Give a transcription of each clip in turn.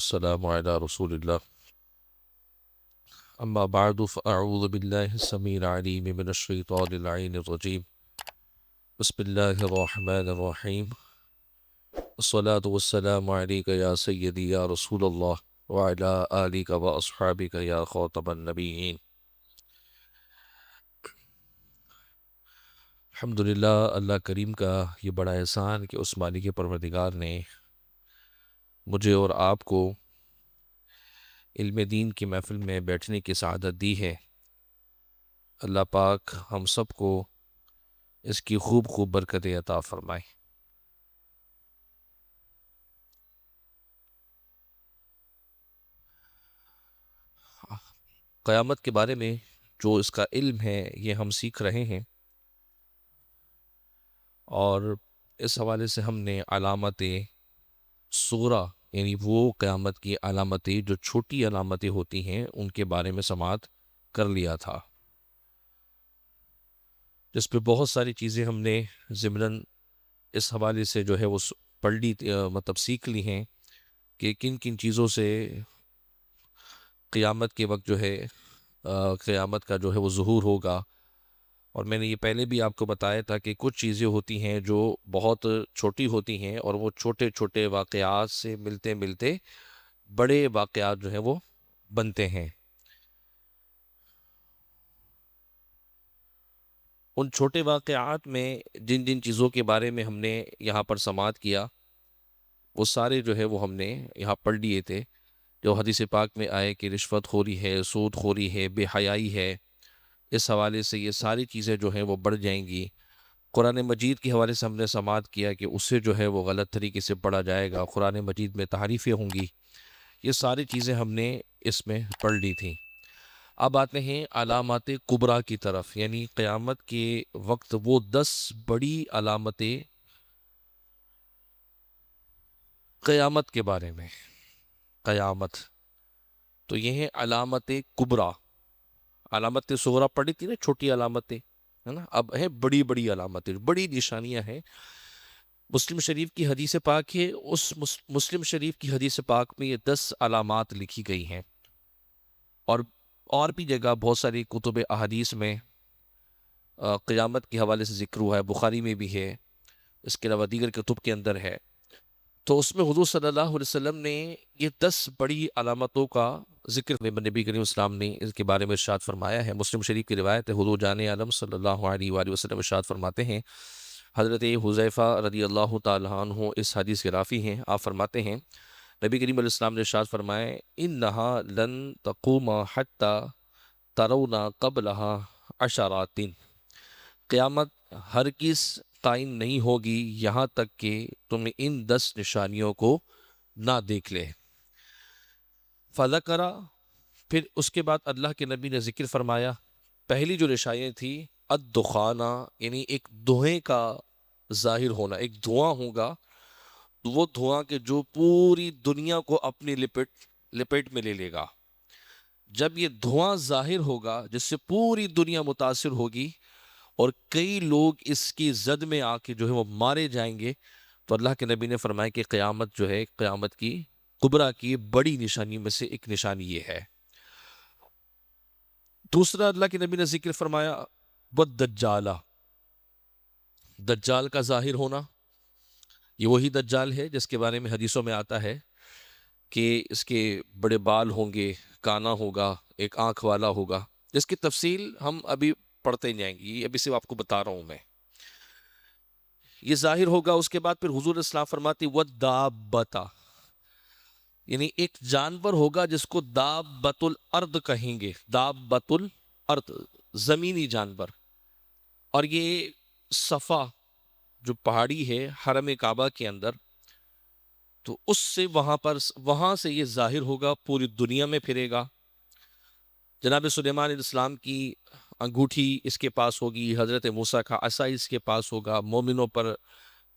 والسلام على رسول الله. أما بعد فأعوذ بالله السميع العليم من الشيطان اللعين الرجيم. بسم الله الرحمن الرحيم. الصلاة والسلام عليك يا سيدي يا رسول الله وعلى آلك وأصحابك يا خاتم النبيين. الحمدللہ، اللہ کریم کا یہ بڑا احسان کہ اس مالک پروردگار نے مجھے اور آپ کو علم دین کی محفل میں بیٹھنے کی سعادت دی ہے۔ اللہ پاک ہم سب کو اس کی خوب خوب برکتیں عطا فرمائے۔ قیامت کے بارے میں جو اس کا علم ہے یہ ہم سیکھ رہے ہیں، اور اس حوالے سے ہم نے علامت صغریٰ یعنی وہ قیامت کی علامتیں جو چھوٹی علامتیں ہوتی ہیں ان کے بارے میں سماعت کر لیا تھا، جس پہ بہت ساری چیزیں ہم نے ضمناً اس حوالے سے جو ہے وہ پڑھ لی، مطلب سیکھ لی ہیں کہ کن کن چیزوں سے قیامت کے وقت جو ہے قیامت کا جو ہے وہ ظہور ہوگا۔ اور میں نے یہ پہلے بھی آپ کو بتایا تھا کہ کچھ چیزیں ہوتی ہیں جو بہت چھوٹی ہوتی ہیں اور وہ چھوٹے چھوٹے واقعات سے ملتے ملتے بڑے واقعات جو ہیں وہ بنتے ہیں۔ ان چھوٹے واقعات میں جن جن چیزوں کے بارے میں ہم نے یہاں پر سماعت کیا وہ سارے جو ہے وہ ہم نے یہاں پڑھ لیے تھے، جو حدیث پاک میں آئے کہ رشوت خوری ہے، سود خوری ہے، بے حیائی ہے، اس حوالے سے یہ ساری چیزیں جو ہیں وہ بڑھ جائیں گی۔ قرآن مجید کے حوالے سے ہم نے سماعت کیا کہ اس سے جو ہے وہ غلط طریقے سے پڑھا جائے گا، قرآن مجید میں تحریفیں ہوں گی۔ یہ ساری چیزیں ہم نے اس میں پڑھ لی تھیں۔ اب آتے ہیں علامات کبریٰ کی طرف، یعنی قیامت کے وقت وہ 10 بڑی علامتیں قیامت کے بارے میں۔ قیامت تو یہ ہے علامت کبریٰ۔ علامت صغریٰ پڑھی تھی نا، چھوٹی علامتیں، ہے نا، اب ہے بڑی بڑی علامتیں، بڑی نشانیاں ہیں۔ مسلم شریف کی حدیث پاک ہے، اس مسلم شریف کی حدیث پاک میں یہ 10 علامات لکھی گئی ہیں، اور بھی جگہ بہت ساری کتب احادیث میں قیامت کے حوالے سے ذکر ہوا ہے، بخاری میں بھی ہے، اس کے علاوہ دیگر کتب کے اندر ہے۔ تو اس میں حضور صلی اللہ علیہ وسلم نے یہ 10 بڑی علامتوں کا ذکر نبی کریم اسلام نے اس کے بارے میں ارشاد فرمایا ہے۔ مسلم شریف کی روایت ہے، حضور جان عالم صلی اللہ علیہ وآلہ وسلم ارشاد فرماتے ہیں، حضرت حذیفہ رضی اللہ تعالیٰ عنہ اس حدیث کے راوی ہیں، آپ فرماتے ہیں نبی کریم علیہ السلام نے ارشاد فرمایا، انہا لن تقوم حتی ترون قبلہا عشرات، قیامت ہرگز قائم نہیں ہوگی یہاں تک کہ تم ان 10 نشانیوں کو نہ دیکھ لے۔ فذکر، پھر اس کے بعد اللہ کے نبی نے ذکر فرمایا، پہلی جو نشانیاں تھی الدخانہ، یعنی ایک دھوئیں کا ظاہر ہونا، ایک دھواں ہوگا، وہ دھواں کہ جو پوری دنیا کو اپنی لپیٹ میں لے لے گا۔ جب یہ دھواں ظاہر ہوگا جس سے پوری دنیا متاثر ہوگی اور کئی لوگ اس کی زد میں آ کے جو ہے وہ مارے جائیں گے، تو اللہ کے نبی نے فرمایا کہ قیامت جو ہے، قیامت کی کبریٰ کی بڑی نشانی میں سے ایک نشانی یہ ہے۔ دوسرا اللہ کے نبی نے ذکر فرمایا والدجال، دجال کا ظاہر ہونا۔ یہ وہی دجال ہے جس کے بارے میں حدیثوں میں آتا ہے کہ اس کے بڑے بال ہوں گے، کانا ہوگا، ایک آنکھ والا ہوگا، جس کی تفصیل ہم ابھی پڑھتے جائیں گے، یہ ابھی صرف آپ کو بتا رہا ہوں میں۔ یہ ظاہر ہوگا، اس کے بعد پھر حضور اسلام فرماتی والدابۃ، یعنی ایک جانور ہوگا جس کو دابۃ الارض کہیں گے، دابۃ الارض، زمینی جانور۔ اور یہ صفا جو پہاڑی ہے حرم کعبہ کے اندر، تو اس سے وہاں سے یہ ظاہر ہوگا، پوری دنیا میں پھرے گا۔ جناب سلیمان علیہ السلام کی انگوٹھی اس کے پاس ہوگی، حضرت موسیٰ کا عصا اس کے پاس ہوگا، مومنوں پر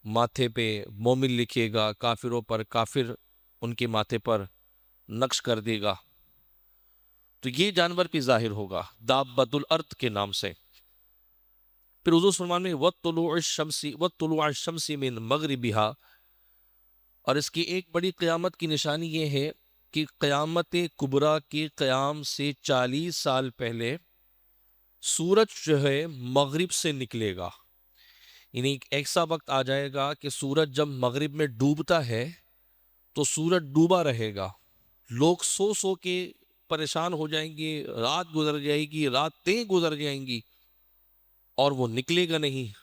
ماتھے پہ مومن لکھے گا، کافروں پر کافر ان کے ماتھے پر نقش کر دے گا۔ تو یہ جانور بھی ظاہر ہوگا دابۃ الارض کے نام سے۔ پھر حضور فرمان میں وَطُلُوعَ الشَّمْسِ مِن مَغْرِبِهَا، اور اس کی ایک بڑی قیامت کی نشانی یہ ہے کہ قیامت کبریٰ کے قیام سے 40 سال پہلے سورج جو ہے مغرب سے نکلے گا. یعنی ایک ایسا وقت آ جائے گا کہ سورج جب مغرب میں ڈوبتا ہے تو سورج ڈوبا رہے گا. لوگ سو سو کے پریشان ہو جائیں گے، رات گزر جائے گی، راتیں گزر جائیں گی اور وہ نکلے گا نہیں.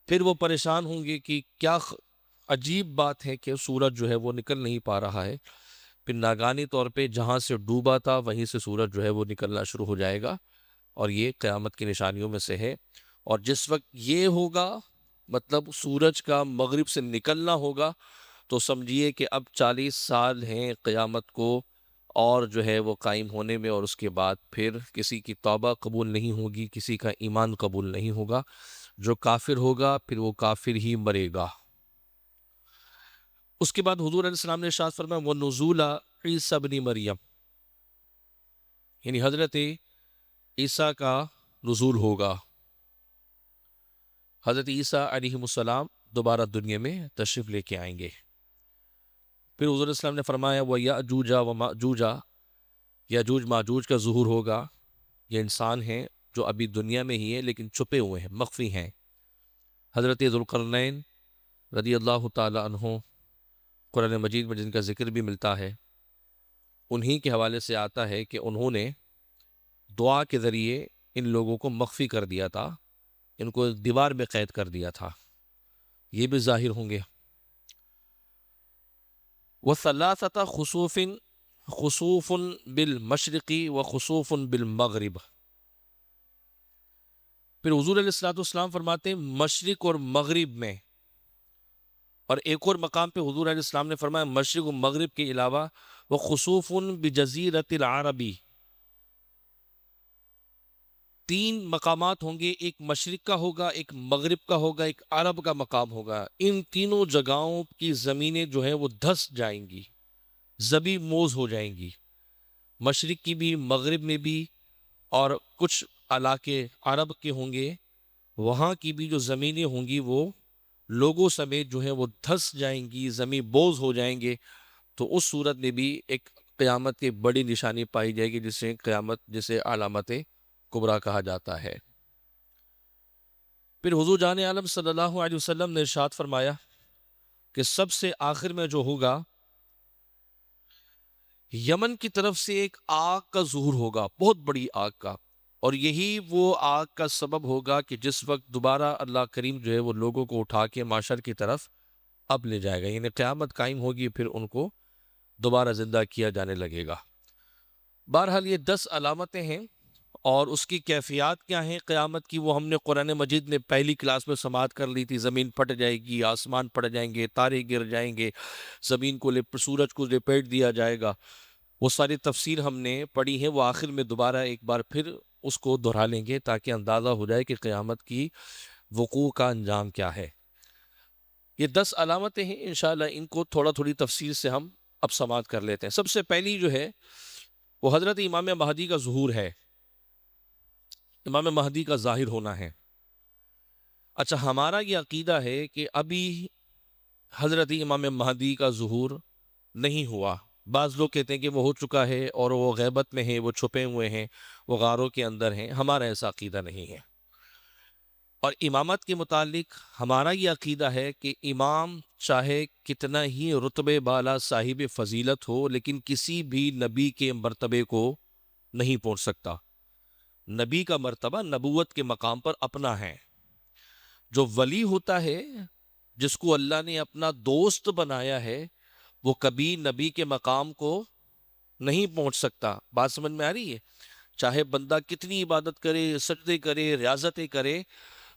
پھر وہ پریشان ہوں گے کہ کیا عجیب بات ہے کہ سورج جو ہے وہ نکل نہیں پا رہا ہے. پھر ناگانی طور پہ جہاں سے ڈوبا تھا وہیں سے سورج جو ہے وہ نکلنا شروع ہو جائے گا، اور یہ قیامت کی نشانیوں میں سے ہے. اور جس وقت یہ ہوگا، مطلب سورج کا مغرب سے نکلنا ہوگا، تو سمجھیے کہ اب 40 سال ہیں قیامت کو اور جو ہے وہ قائم ہونے میں، اور اس کے بعد پھر کسی کی توبہ قبول نہیں ہوگی، کسی کا ایمان قبول نہیں ہوگا. جو کافر ہوگا پھر وہ کافر ہی مرے گا. اس کے بعد حضور علیہ السلام نے ارشاد فرمایا وَنُزُولَ عِیسیٰ ابن مریم، یعنی حضرت عیسیٰ کا نزول ہوگا. حضرت عیسیٰ علیہ السلام دوبارہ دنیا میں تشریف لے کے آئیں گے. پھر حضور علیہ السلام نے فرمایا وَيَأْجُوجَ وَمَأْجُوجَ، یاجوج ماجوج کا ظہور ہوگا. یہ انسان ہیں جو ابھی دنیا میں ہی ہیں لیکن چھپے ہوئے ہیں، مخفی ہیں. حضرت ذوالقرنین رضی اللہ تعالی عنہ قرآن مجید میں جن کا ذکر بھی ملتا ہے، انہی کے حوالے سے آتا ہے کہ انہوں نے دعا کے ذریعے ان لوگوں کو مخفی کر دیا تھا، ان کو دیوار میں قید کر دیا تھا. یہ بھی ظاہر ہوں گے. وَثَلَاثَةَ خُسُوفٍ، خسوف بالمشرقی و خسوف بالمغرب. پھر حضور علیہ السلام فرماتے ہیں مشرق اور مغرب میں. اور ایک اور مقام پہ حضور علیہ السلام نے فرمایا مشرق و مغرب کے علاوہ وہ خسوف بجزیرۃ العربی. 3 مقامات ہوں گے، ایک مشرق کا ہوگا، ایک مغرب کا ہوگا، ایک عرب کا مقام ہوگا. ان تینوں جگہوں کی زمینیں جو ہیں وہ دھس جائیں گی، زبی موز ہو جائیں گی. مشرق کی بھی، مغرب میں بھی، اور کچھ علاقے عرب کے ہوں گے، وہاں کی بھی جو زمینیں ہوں گی وہ لوگوں سمیت جو ہیں وہ دھس جائیں گی، زمین بوز ہو جائیں گے. تو اس صورت میں بھی ایک قیامت کی بڑی نشانی پائی جائے گی، جسے قیامت، جسے علامت کبریٰ کہا جاتا ہے. پھر حضور جان عالم صلی اللہ علیہ وسلم نے ارشاد فرمایا کہ سب سے آخر میں جو ہوگا، یمن کی طرف سے ایک آگ کا ظہور ہوگا، بہت بڑی آگ کا. اور یہی وہ آگ کا سبب ہوگا کہ جس وقت دوبارہ اللہ کریم جو ہے وہ لوگوں کو اٹھا کے معاشر کی طرف اب لے جائے گا. یعنی قیامت قائم ہوگی، پھر ان کو دوبارہ زندہ کیا جانے لگے گا. بہرحال یہ 10 علامتیں ہیں، اور اس کی کیفیات کیا ہیں قیامت کی، وہ ہم نے قرآن مجید میں پہلی کلاس میں سماعت کر لی تھی. زمین پھٹ جائے گی، آسمان پھٹ جائیں گے، تارے گر جائیں گے، زمین کو سورج کو لپیٹ دیا جائے گا. وہ ساری تفسیر ہم نے پڑھی ہے، وہ آخر میں دوبارہ ایک بار پھر اس کو دہرا لیں گے تاکہ اندازہ ہو جائے کہ قیامت کی وقوع کا انجام کیا ہے. یہ 10 علامتیں ہیں، انشاءاللہ ان کو تھوڑی تفصیل سے ہم اب سماعت کر لیتے ہیں. سب سے پہلی جو ہے وہ حضرت امام مہدی کا ظہور ہے، امام مہدی کا ظاہر ہونا ہے. اچھا، ہمارا یہ عقیدہ ہے کہ ابھی حضرت امام مہدی کا ظہور نہیں ہوا. بعض لوگ کہتے ہیں کہ وہ ہو چکا ہے اور وہ غیبت میں ہیں، وہ چھپے ہوئے ہیں، وہ غاروں کے اندر ہیں. ہمارا ایسا عقیدہ نہیں ہے. اور امامت کے متعلق ہمارا یہ عقیدہ ہے کہ امام چاہے کتنا ہی رتبے بالا صاحب فضیلت ہو، لیکن کسی بھی نبی کے مرتبے کو نہیں پہنچ سکتا. نبی کا مرتبہ نبوت کے مقام پر اپنا ہے. جو ولی ہوتا ہے، جس کو اللہ نے اپنا دوست بنایا ہے، وہ کبھی نبی کے مقام کو نہیں پہنچ سکتا. بات سمجھ میں آ رہی ہے؟ چاہے بندہ کتنی عبادت کرے، سجدے کرے، ریاضتیں کرے،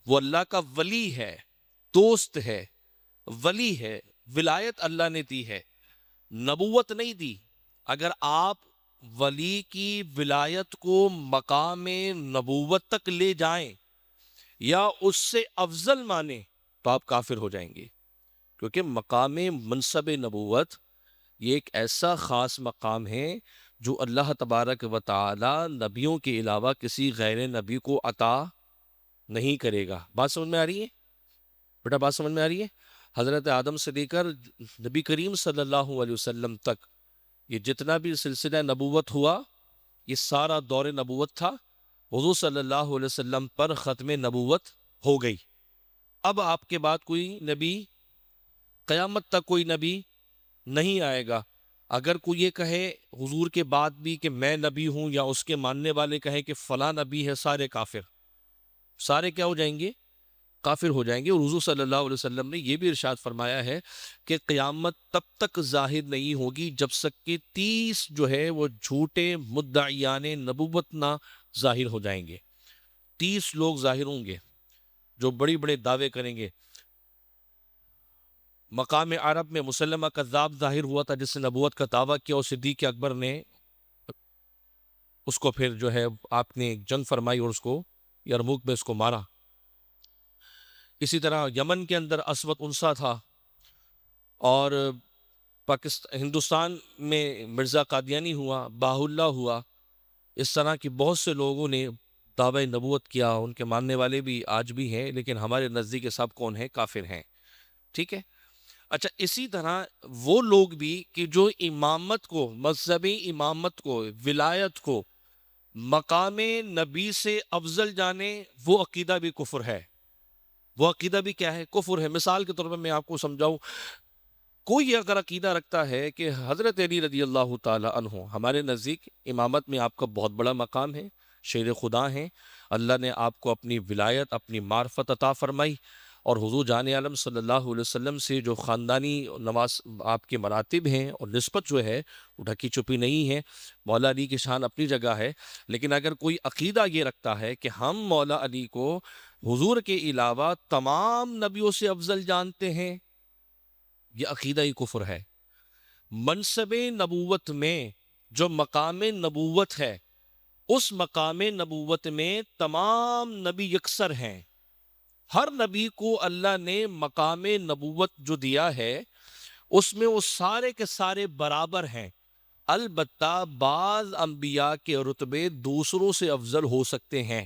وہ اللہ کا ولی ہے، دوست ہے، ولی ہے. ولایت اللہ نے دی ہے، نبوت نہیں دی. اگر آپ ولی کی ولایت کو مقام نبوت تک لے جائیں یا اس سے افضل مانیں تو آپ کافر ہو جائیں گے. کیونکہ مقام منصب نبوت یہ ایک ایسا خاص مقام ہے جو اللہ تبارک و تعالی نبیوں کے علاوہ کسی غیر نبی کو عطا نہیں کرے گا. بات سمجھ میں آ رہی ہے بیٹا؟ بات سمجھ میں آ رہی ہے؟ حضرت آدم سے لے کر نبی کریم صلی اللہ علیہ وسلم تک یہ جتنا بھی سلسلہ نبوت ہوا یہ سارا دور نبوت تھا، حضور صلی اللہ علیہ وسلم پر ختم نبوت ہو گئی۔ اب آپ کے بعد کوئی نبی، قیامت تک کوئی نبی نہیں آئے گا۔ اگر کوئی یہ کہے حضور کے بعد بھی کہ میں نبی ہوں، یا اس کے ماننے والے کہیں کہ فلاں نبی ہے، سارے کافر، سارے کیا ہو جائیں گے؟ کافر ہو جائیں گے۔ اور حضور صلی اللہ علیہ وسلم نے یہ بھی ارشاد فرمایا ہے کہ قیامت تب تک ظاہر نہیں ہوگی جب تک کہ 30 جو ہے وہ جھوٹے مدعیان نبوت نہ ظاہر ہو جائیں گے۔ 30 لوگ ظاہر ہوں گے جو بڑی بڑے دعوے کریں گے۔ مقام عرب میں مسلمہ کذاب ظاہر ہوا تھا جس نے نبوت کا دعویٰ کیا، اور صدیق اکبر نے اس کو پھر جو ہے آپ نے جنگ فرمائی اور اس کو یرموک میں اس کو مارا۔ اسی طرح یمن کے اندر اسود انسا تھا، اور ہندوستان میں مرزا قادیانی ہوا، باہ اللہ ہوا۔ اس طرح کی بہت سے لوگوں نے دعوی نبوت کیا، ان کے ماننے والے بھی آج بھی ہیں، لیکن ہمارے نزدیک سب کون ہیں؟ کافر ہیں۔ ٹھیک ہے؟ اچھا، اسی طرح وہ لوگ بھی کہ جو امامت کو، مذہبی امامت کو، ولایت کو مقام نبی سے افضل جانے، وہ عقیدہ بھی کفر ہے۔ وہ عقیدہ بھی کیا ہے؟ کفر ہے۔ مثال کے طور پر میں آپ کو سمجھاؤں، کوئی اگر عقیدہ رکھتا ہے کہ حضرت علی رضی اللہ تعالی عنہ، ہمارے نزدیک امامت میں آپ کا بہت بڑا مقام ہے، شیر خدا ہیں، اللہ نے آپ کو اپنی ولایت، اپنی معرفت عطا فرمائی، اور حضور جان عالم صلی اللہ علیہ وسلم سے جو خاندانی نواز آپ کے مراتب ہیں اور نسبت جو ہے وہ ڈھکی چھپی نہیں ہے۔ مولا علی کی شان اپنی جگہ ہے، لیکن اگر کوئی عقیدہ یہ رکھتا ہے کہ ہم مولا علی کو حضور کے علاوہ تمام نبیوں سے افضل جانتے ہیں، یہ عقیدہ ہی کفر ہے۔ منصب نبوت میں جو مقام نبوت ہے، اس مقام نبوت میں تمام نبی یکسر ہیں۔ ہر نبی کو اللہ نے مقام نبوت جو دیا ہے اس میں وہ سارے کے سارے برابر ہیں۔ البتہ بعض انبیاء کے رتبے دوسروں سے افضل ہو سکتے ہیں،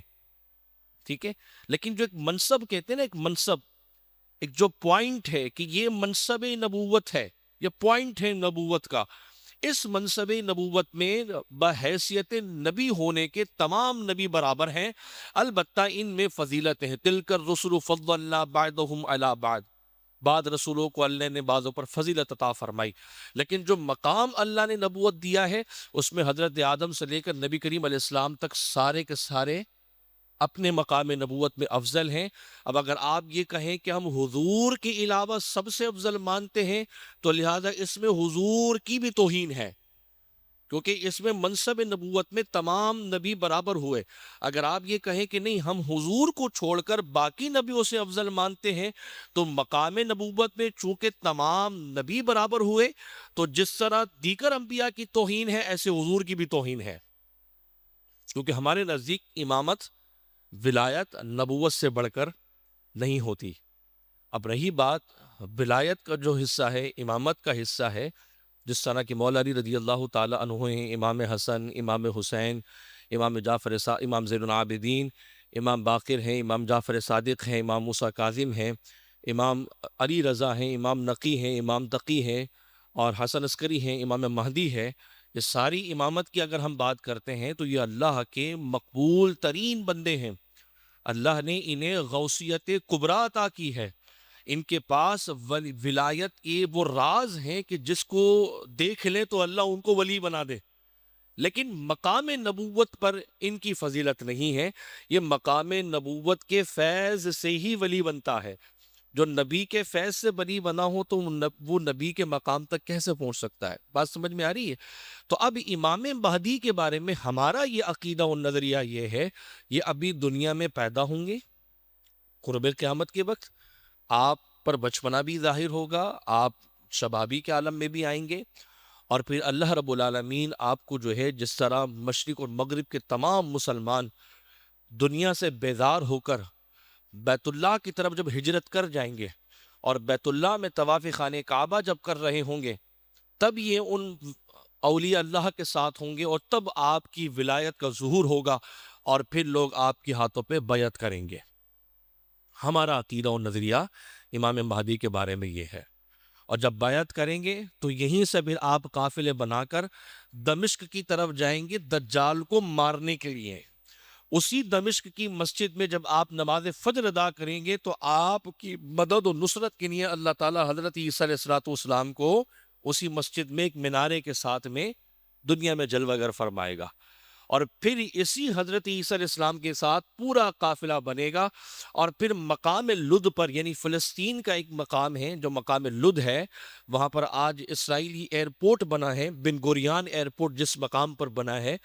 ٹھیک ہے؟ لیکن جو ایک منصب کہتے ہیں نا، ایک منصب، ایک جو پوائنٹ ہے کہ یہ منصب نبوت ہے، یہ پوائنٹ ہے نبوت کا، اس منصب نبوت میں بحیثیت نبی ہونے کے تمام نبی برابر ہیں، البتہ ان میں فضیلت ہیں۔ تلک الرسل فضلنا بعضهم علی بعض، بعض رسولوں کو اللہ نے بعضوں پر فضیلت عطا فرمائی، لیکن جو مقام اللہ نے نبوت دیا ہے اس میں حضرت آدم سے لے کر نبی کریم علیہ السلام تک سارے کے سارے اپنے مقام نبوت میں افضل ہیں۔ اب اگر آپ یہ کہیں کہ ہم حضور کے علاوہ سب سے افضل مانتے ہیں تو لہذا اس میں حضور کی بھی توہین ہے، کیونکہ اس میں منصب نبوت میں تمام نبی برابر ہوئے۔ اگر آپ یہ کہیں کہ نہیں ہم حضور کو چھوڑ کر باقی نبیوں سے افضل مانتے ہیں تو مقام نبوت میں چونکہ تمام نبی برابر ہوئے، تو جس طرح دیگر انبیاء کی توہین ہے ایسے حضور کی بھی توہین ہے، کیونکہ ہمارے نزدیک امامت، ولایت نبوت سے بڑھ کر نہیں ہوتی۔ اب رہی بات ولایت کا جو حصہ ہے، امامت کا حصہ ہے، جس طرح کہ مولا علی رضی اللہ تعالی عنہ ہیں، امام حسن، امام حسین، امام امام زین العابدین، امام باقر ہیں، امام جعفر صادق ہیں، امام موسیٰ کاظم ہیں، امام علی رضا ہیں، امام نقی ہیں، امام تقی ہیں، اور حسن عسکری ہیں، امام مہدی ہے۔ یہ ساری امامت کی اگر ہم بات کرتے ہیں تو یہ اللہ کے مقبول ترین بندے ہیں۔ اللہ نے انہیں غوثیت کبریٰ عطا کی ہے۔ ان کے پاس ولایت کے وہ راز ہیں کہ جس کو دیکھ لیں تو اللہ ان کو ولی بنا دے، لیکن مقام نبوت پر ان کی فضیلت نہیں ہے۔ یہ مقام نبوت کے فیض سے ہی ولی بنتا ہے۔ جو نبی کے فیض سے ولی بنا ہو تو وہ نبی کے مقام تک کیسے پہنچ سکتا ہے؟ بات سمجھ میں آ رہی ہے؟ تو اب امام مہدی کے بارے میں ہمارا یہ عقیدہ و نظریہ یہ ہے، یہ ابھی دنیا میں پیدا ہوں گے قرب قیامت کے وقت، آپ پر بچپنا بھی ظاہر ہوگا، آپ شبابی کے عالم میں بھی آئیں گے، اور پھر اللہ رب العالمین آپ کو جو ہے جس طرح مشرق اور مغرب کے تمام مسلمان دنیا سے بیزار ہو کر بیت اللہ کی طرف جب ہجرت کر جائیں گے اور بیت اللہ میں طواف خانہ کعبہ جب کر رہے ہوں گے، تب یہ ان اولیاء اللہ کے ساتھ ہوں گے، اور تب آپ کی ولایت کا ظہور ہوگا، اور پھر لوگ آپ کے ہاتھوں پہ بیعت کریں گے۔ ہمارا عقیدہ و نظریہ امام مہدی کے بارے میں یہ ہے، اور جب بیعت کریں گے تو یہیں سے پھر آپ قافلے بنا کر دمشق کی طرف جائیں گے دجال کو مارنے کے لیے۔ اسی دمشق کی مسجد میں جب آپ نماز فجر ادا کریں گے تو آپ کی مدد و نصرت کے لیے اللہ تعالیٰ حضرت عیسیٰ علیہ السلام کو اسی مسجد میں ایک مینارے کے ساتھ میں دنیا میں جلوہ گر فرمائے گا، اور پھر اسی حضرت عیسیٰ علیہ السلام کے ساتھ پورا قافلہ بنے گا، اور پھر مقام لد پر، یعنی فلسطین کا ایک مقام ہے جو مقام لد ہے، وہاں پر آج اسرائیلی ایئرپورٹ بنا ہے، بن گوریان ایئرپورٹ جس مقام پر بنا ہے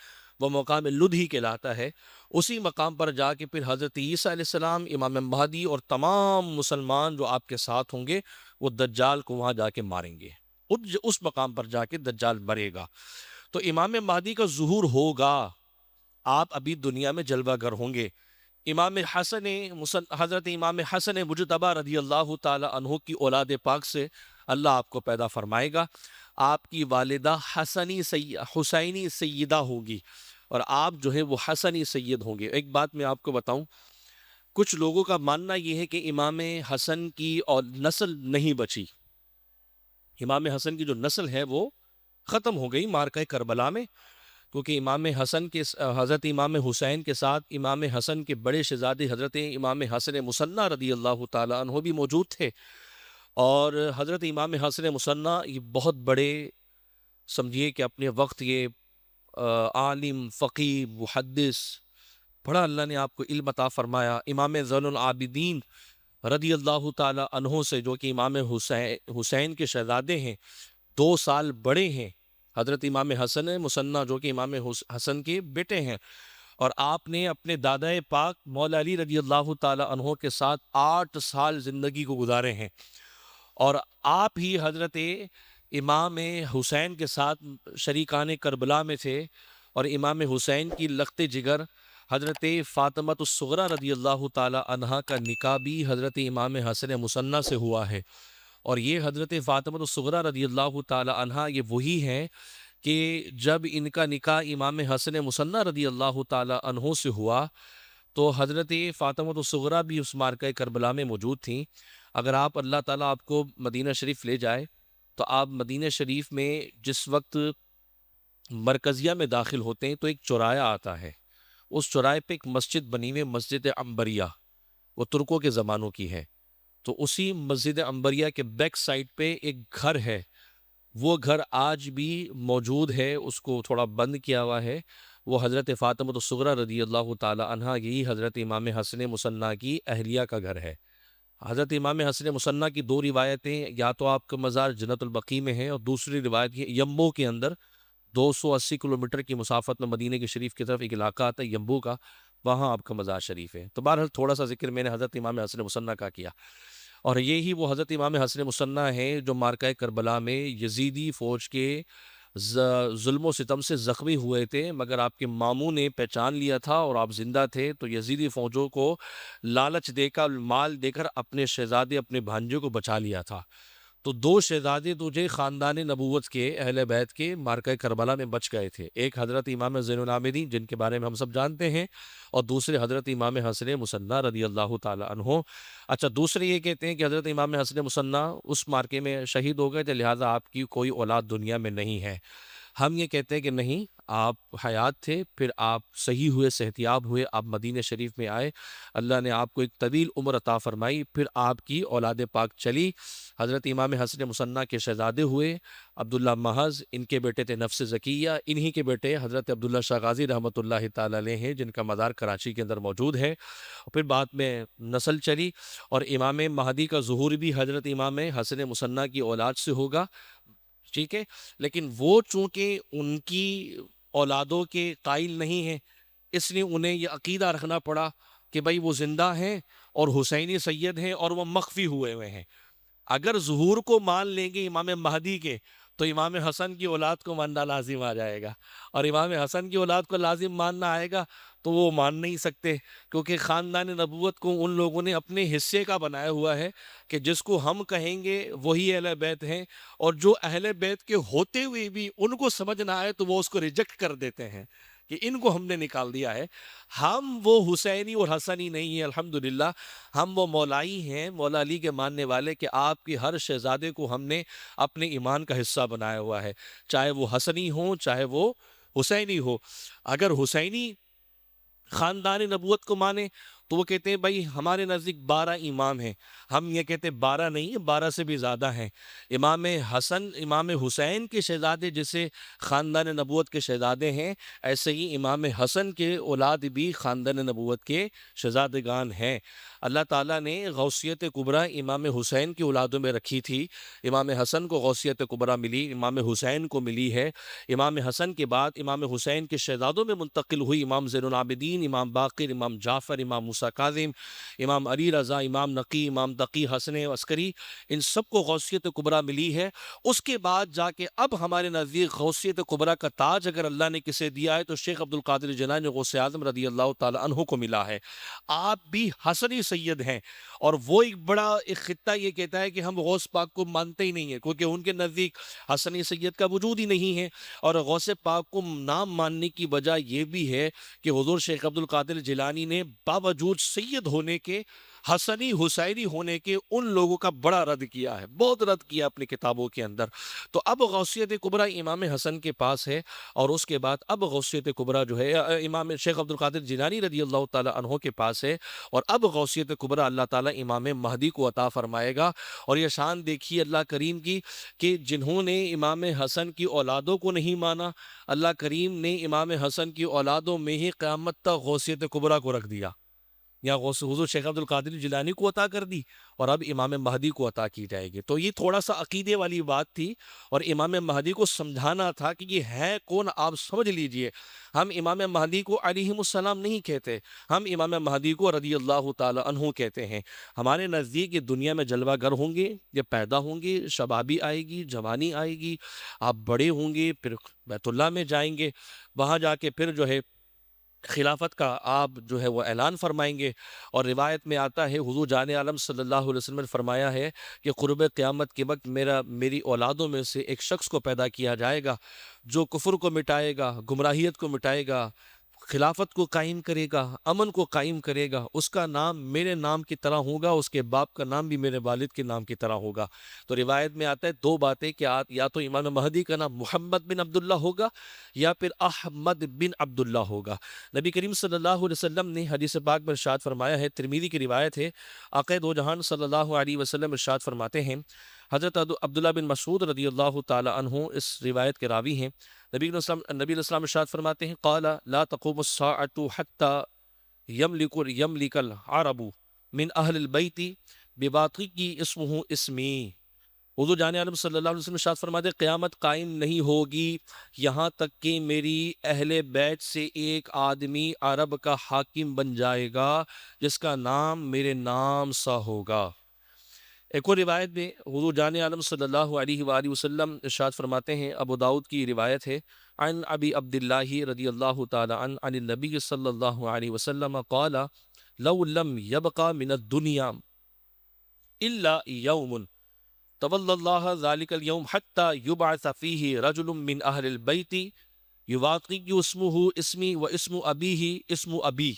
وہ مقام لد ہی کہلاتا ہے۔ اسی مقام پر جا کے پھر حضرت عیسیٰ علیہ السلام، امام مہدی اور تمام مسلمان جو آپ کے ساتھ ہوں گے وہ دجال کو وہاں جا کے ماریں گے، اس مقام پر جا کے دجال مرے گا۔ تو امام مہدی کا ظہور ہوگا، آپ ابھی دنیا میں جلوہ گر ہوں گے۔ امام حسن حضرت امام حسن مجتبی رضی اللہ تعالی عنہ کی اولاد پاک سے اللہ آپ کو پیدا فرمائے گا۔ آپ کی والدہ حسینی سیدہ ہوگی، اور آپ جو ہے وہ حسنی سید ہوں گے۔ ایک بات میں آپ کو بتاؤں، کچھ لوگوں کا ماننا یہ ہے کہ امام حسن کی اور نسل نہیں بچی، امام حسن کی جو نسل ہے وہ ختم ہو گئی معرکہ کربلا میں، کیونکہ امام حسن کے حضرت امام حسین کے ساتھ امام حسن کے بڑے شہزادے حضرت امام حسن مثنی رضی اللہ تعالیٰ عنہ بھی موجود تھے، اور حضرت امام حسن مثنی یہ بہت بڑے، سمجھیے کہ اپنے وقت یہ عالم، فقیہ، محدث، بڑا اللہ نے آپ کو علم عطا فرمایا۔ امام زین العابدین رضی اللہ تعالیٰ عنہ سے، جو کہ امام حسین کے شہزادے ہیں، 2 سال بڑے ہیں، حضرت امام حسن مثنی جو کہ امام حسن کے بیٹے ہیں، اور آپ نے اپنے دادا پاک مولا علی رضی اللہ تعالیٰ عنہ کے ساتھ 8 سال زندگی کو گزارے ہیں، اور آپ ہی حضرت امام حسین کے ساتھ شریکان کربلا میں تھے، اور امام حسین کی لخت جگر حضرت فاطمۃ الصغریٰ رضی اللہ تعالی عنہا کا نکاح بھی حضرت امام حسن مثنی سے ہوا ہے، اور یہ حضرت فاطمۃ الصغریٰ رضی اللہ تعالی عنہا یہ وہی ہیں کہ جب ان کا نکاح امام حسن مثنی رضی اللہ تعالی عنہ سے ہوا تو حضرت فاطمۃ الصغریٰ بھی اس معرکہ کربلا میں موجود تھیں۔ اگر آپ اللہ تعالیٰ آپ کو مدینہ شریف لے جائے تو آپ مدینہ شریف میں جس وقت مرکزیہ میں داخل ہوتے ہیں تو ایک چورایا آتا ہے، اس چوراہے پہ ایک مسجد بنی ہوئی، مسجد عنبریہ، وہ ترکوں کے زمانوں کی ہے، تو اسی مسجد عنبریہ کے بیک سائڈ پہ ایک گھر ہے، وہ گھر آج بھی موجود ہے، اس کو تھوڑا بند کیا ہوا ہے، وہ حضرت فاطمۃ الصغریٰ رضی اللہ تعالی عنہا یہی حضرت امام حسن مثنی کی اہلیہ کا گھر ہے۔ حضرت امام حسن مثنی کی 2 روایتیں، یا تو آپ کا مزار جنت البقیع میں ہے، اور دوسری روایت یہ یمبو کے اندر 280 کلومیٹر کی مسافت میں مدینہ کے شریف کی طرف ایک علاقہ آتا ہے یمبو کا، وہاں آپ کا مزار شریف ہے۔ تو بہرحال تھوڑا سا ذکر میں نے حضرت امام حسن مثنی کا کیا، اور یہی وہ حضرت امام حسن مثنی ہیں جو معرکہ کربلا میں یزیدی فوج کے ظلم و ستم سے زخمی ہوئے تھے، مگر آپ کے ماموں نے پہچان لیا تھا اور آپ زندہ تھے، تو یزیدی فوجوں کو لالچ دے کر، مال دے کر اپنے شہزادے، اپنے بھانجے کو بچا لیا تھا۔ تو 2 شہزادے تجھے خاندان نبوت کے، اہل بیت کے، معرکہ کربلا میں بچ گئے تھے، ایک حضرت امام زین العابدین جن کے بارے میں ہم سب جانتے ہیں، اور دوسرے حضرت امام حسن مثنی رضی اللہ تعالی عنہ۔ اچھا، دوسرے یہ کہتے ہیں کہ حضرت امام حسن مثنی اس معرکے میں شہید ہو گئے تھے، لہٰذا آپ کی کوئی اولاد دنیا میں نہیں ہے۔ ہم یہ کہتے ہیں کہ نہیں، آپ حیات تھے، پھر آپ صحیح ہوئے، صحتیاب ہوئے، آپ مدینہ شریف میں آئے، اللہ نے آپ کو ایک طویل عمر عطا فرمائی، پھر آپ کی اولاد پاک چلی، حضرت امام حسن مثنی کے شہزادے ہوئے عبداللہ محض، ان کے بیٹے تھے نفس زکیہ، انہی کے بیٹے حضرت عبداللہ شاہ غازی رحمۃ اللہ تعالی علیہ ہیں جن کا مزار کراچی کے اندر موجود ہے۔ پھر بعد میں نسل چلی، اور امام مہدی کا ظہور بھی حضرت امام حسن مثنی کی اولاد سے ہوگا، ٹھیک ہے، لیکن وہ چونکہ ان کی اولادوں کے قائل نہیں ہیں، اس لیے انہیں یہ عقیدہ رکھنا پڑا کہ بھائی وہ زندہ ہیں اور حسینی سید ہیں اور وہ مخفی ہوئے ہیں۔ اگر ظہور کو مان لیں گے امام مہدی کے تو امام حسن کی اولاد کو ماننا لازم آ جائے گا، اور امام حسن کی اولاد کو لازم ماننا آئے گا تو وہ مان نہیں سکتے، کیونکہ خاندان نبوت کو ان لوگوں نے اپنے حصے کا بنایا ہوا ہے کہ جس کو ہم کہیں گے وہی اہل بیت ہیں، اور جو اہل بیت کے ہوتے ہوئے بھی ان کو سمجھ نہ آئے تو وہ اس کو ریجیکٹ کر دیتے ہیں، کہ ان کو ہم نے نکال دیا ہے. ہم وہ حسینی اور حسنی نہیں ہیں الحمدللہ، ہم وہ مولائی ہیں، مولا علی کے ماننے والے، کہ آپ کے ہر شہزادے کو ہم نے اپنے ایمان کا حصہ بنایا ہوا ہے، چاہے وہ حسنی ہوں چاہے وہ حسینی ہو. اگر حسینی خاندان نبوت کو مانے تو وہ کہتے ہیں بھائی ہمارے نزدیک 12 امام ہیں. ہم یہ کہتے ہیں 12 نہیں، 12 سے بھی زیادہ ہیں. امام حسن، امام حسین کے شہزادے جیسے خاندان نبوت کے شہزادے ہیں، ایسے ہی امام حسن کے اولاد بھی خاندان نبوت کے شہزادگان ہیں. اللہ تعالیٰ نے غوثیت کبریٰ امام حسین کی اولادوں میں رکھی تھی. امام حسن کو غوثیت کبریٰ ملی، امام حسین کو ملی ہے. امام حسن کے بعد امام حسین کے شہزادوں میں منتقل ہوئی امام زین العابدین، امام باقر، امام جعفر، امام موسیٰ کاظم، امام علی رضا، امام نقی، امام تقی حسن عسکری، ان سب کو غوثیت کبریٰ ملی ہے. اس کے بعد جا کے اب ہمارے نزدیک غوثیت کبریٰ کا تاج اگر اللہ نے کسے دیا ہے تو شیخ عبد القادر جیلانی غوث اعظم رضی اللہ تعالی عنہ کو ملا ہے. آپ بھی حسنی سید ہیں، اور وہ ایک بڑا ایک خطہ یہ کہتا ہے کہ ہم غوث پاک کو مانتے ہی نہیں ہیں، کیونکہ ان کے نزدیک حسنی سید کا وجود ہی نہیں ہے. اور غوث پاک کو نام ماننے کی وجہ یہ بھی ہے کہ حضور شیخ عبد القادر جیلانی نے باوجود سید ہونے کے، حسنی حسینی ہونے کے، ان لوگوں کا بڑا رد کیا ہے، بہت رد کیا اپنی کتابوں کے اندر. تو اب غوثیت کبریٰ امام حسن کے پاس ہے، اور اس کے بعد اب غوثیت کبریٰ جو ہے امام شیخ عبد القادر جیلانی رضی اللہ تعالی عنہ کے پاس ہے. اور اب غوثیت کبریٰ اللہ تعالیٰ امام مہدی کو عطا فرمائے گا. اور یہ شان دیکھیے اللہ کریم کی کہ جنہوں نے امام حسن کی اولادوں کو نہیں مانا، اللہ کریم نے امام حسن کی اولادوں میں ہی قیامت تک غوثیت کبریٰ کو رکھ دیا، یا حضور شیخ عبد القادر جیلانی کو عطا کر دی، اور اب امام مہدی کو عطا کی جائے گی. تو یہ تھوڑا سا عقیدے والی بات تھی، اور امام مہدی کو سمجھانا تھا کہ یہ ہے کون، آپ سمجھ لیجئے. ہم امام مہدی کو علیہم السلام نہیں کہتے، ہم امام مہدی کو رضی اللہ تعالی عنہ کہتے ہیں. ہمارے نزدیک یہ دنیا میں جلوہ گر ہوں گے، یہ پیدا ہوں گے، شبابی آئے گی، جوانی آئے گی، آپ بڑے ہوں گے، پھر بیت اللہ میں جائیں گے، وہاں جا کے پھر جو ہے خلافت کا آپ جو ہے وہ اعلان فرمائیں گے. اور روایت میں آتا ہے حضور جان عالم صلی اللہ علیہ وسلم نے فرمایا ہے کہ قرب قیامت کے وقت میری اولادوں میں سے ایک شخص کو پیدا کیا جائے گا جو کفر کو مٹائے گا، گمراہیت کو مٹائے گا، خلافت کو قائم کرے گا، امن کو قائم کرے گا. اس کا نام میرے نام کی طرح ہوگا، اس کے باپ کا نام بھی میرے والد کے نام کی طرح ہوگا. تو روایت میں آتا ہے دو باتیں کہ یا تو امام مہدی کا نام محمد بن عبداللہ ہوگا، یا پھر احمد بن عبداللہ ہوگا. نبی کریم صلی اللہ علیہ وسلم نے حدیث پاک میں ارشاد فرمایا ہے، ترمذی کی روایت ہے، آقا دو جہان صلی اللہ علیہ وسلم ارشاد فرماتے ہیں، حضرت عبداللہ بن مسعود رضی اللہ تعالی عنہ اس روایت کے راوی ہیں، نبی علیہ السلام ارشاد فرماتے ہیں، قال لا تقوم الساعة حتى يملك العرب من اہل البیت بباقی اسمہ اسمی. حضور جان عالم صلی اللہ علیہ وسلم ارشاد فرماتے ہیں قیامت قائم نہیں ہوگی یہاں تک کہ میری اہل بیت سے ایک آدمی عرب کا حاکم بن جائے گا جس کا نام میرے نام سا ہوگا. ایک اور روایت میں حضور جان عالم صلی اللہ علیہ وآلہ وسلم ارشاد فرماتے ہیں، ابو داؤد کی روایت ہے، عن ابی عبداللہ رضی اللہ تعالی عن النبی صلی اللہ علیہ وسلم قال لو لم يبقى من الدنيا الا يوم طول اللہ ذلك اليوم حتى يبعث فيه رجل من اہل البیت یواقی اسمہ اسمی و اسم ابیہ اسم ابی.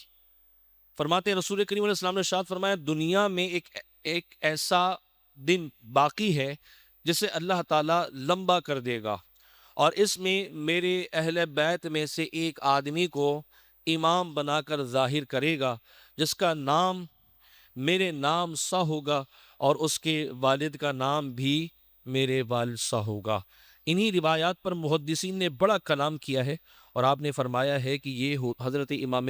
فرماتے ہیں رسول کریم علیہ السلام نے ارشاد فرمایا دنیا میں ایک ایسا دن باقی ہے جسے اللہ تعالیٰ لمبا کر دے گا، اور اس میں میرے اہل بیت میں سے ایک آدمی کو امام بنا کر ظاہر کرے گا جس کا نام میرے نام سا ہوگا اور اس کے والد کا نام بھی میرے والد سا ہوگا. انہی روایات پر محدثین نے بڑا کلام کیا ہے، اور آپ نے فرمایا ہے کہ یہ حضرت امام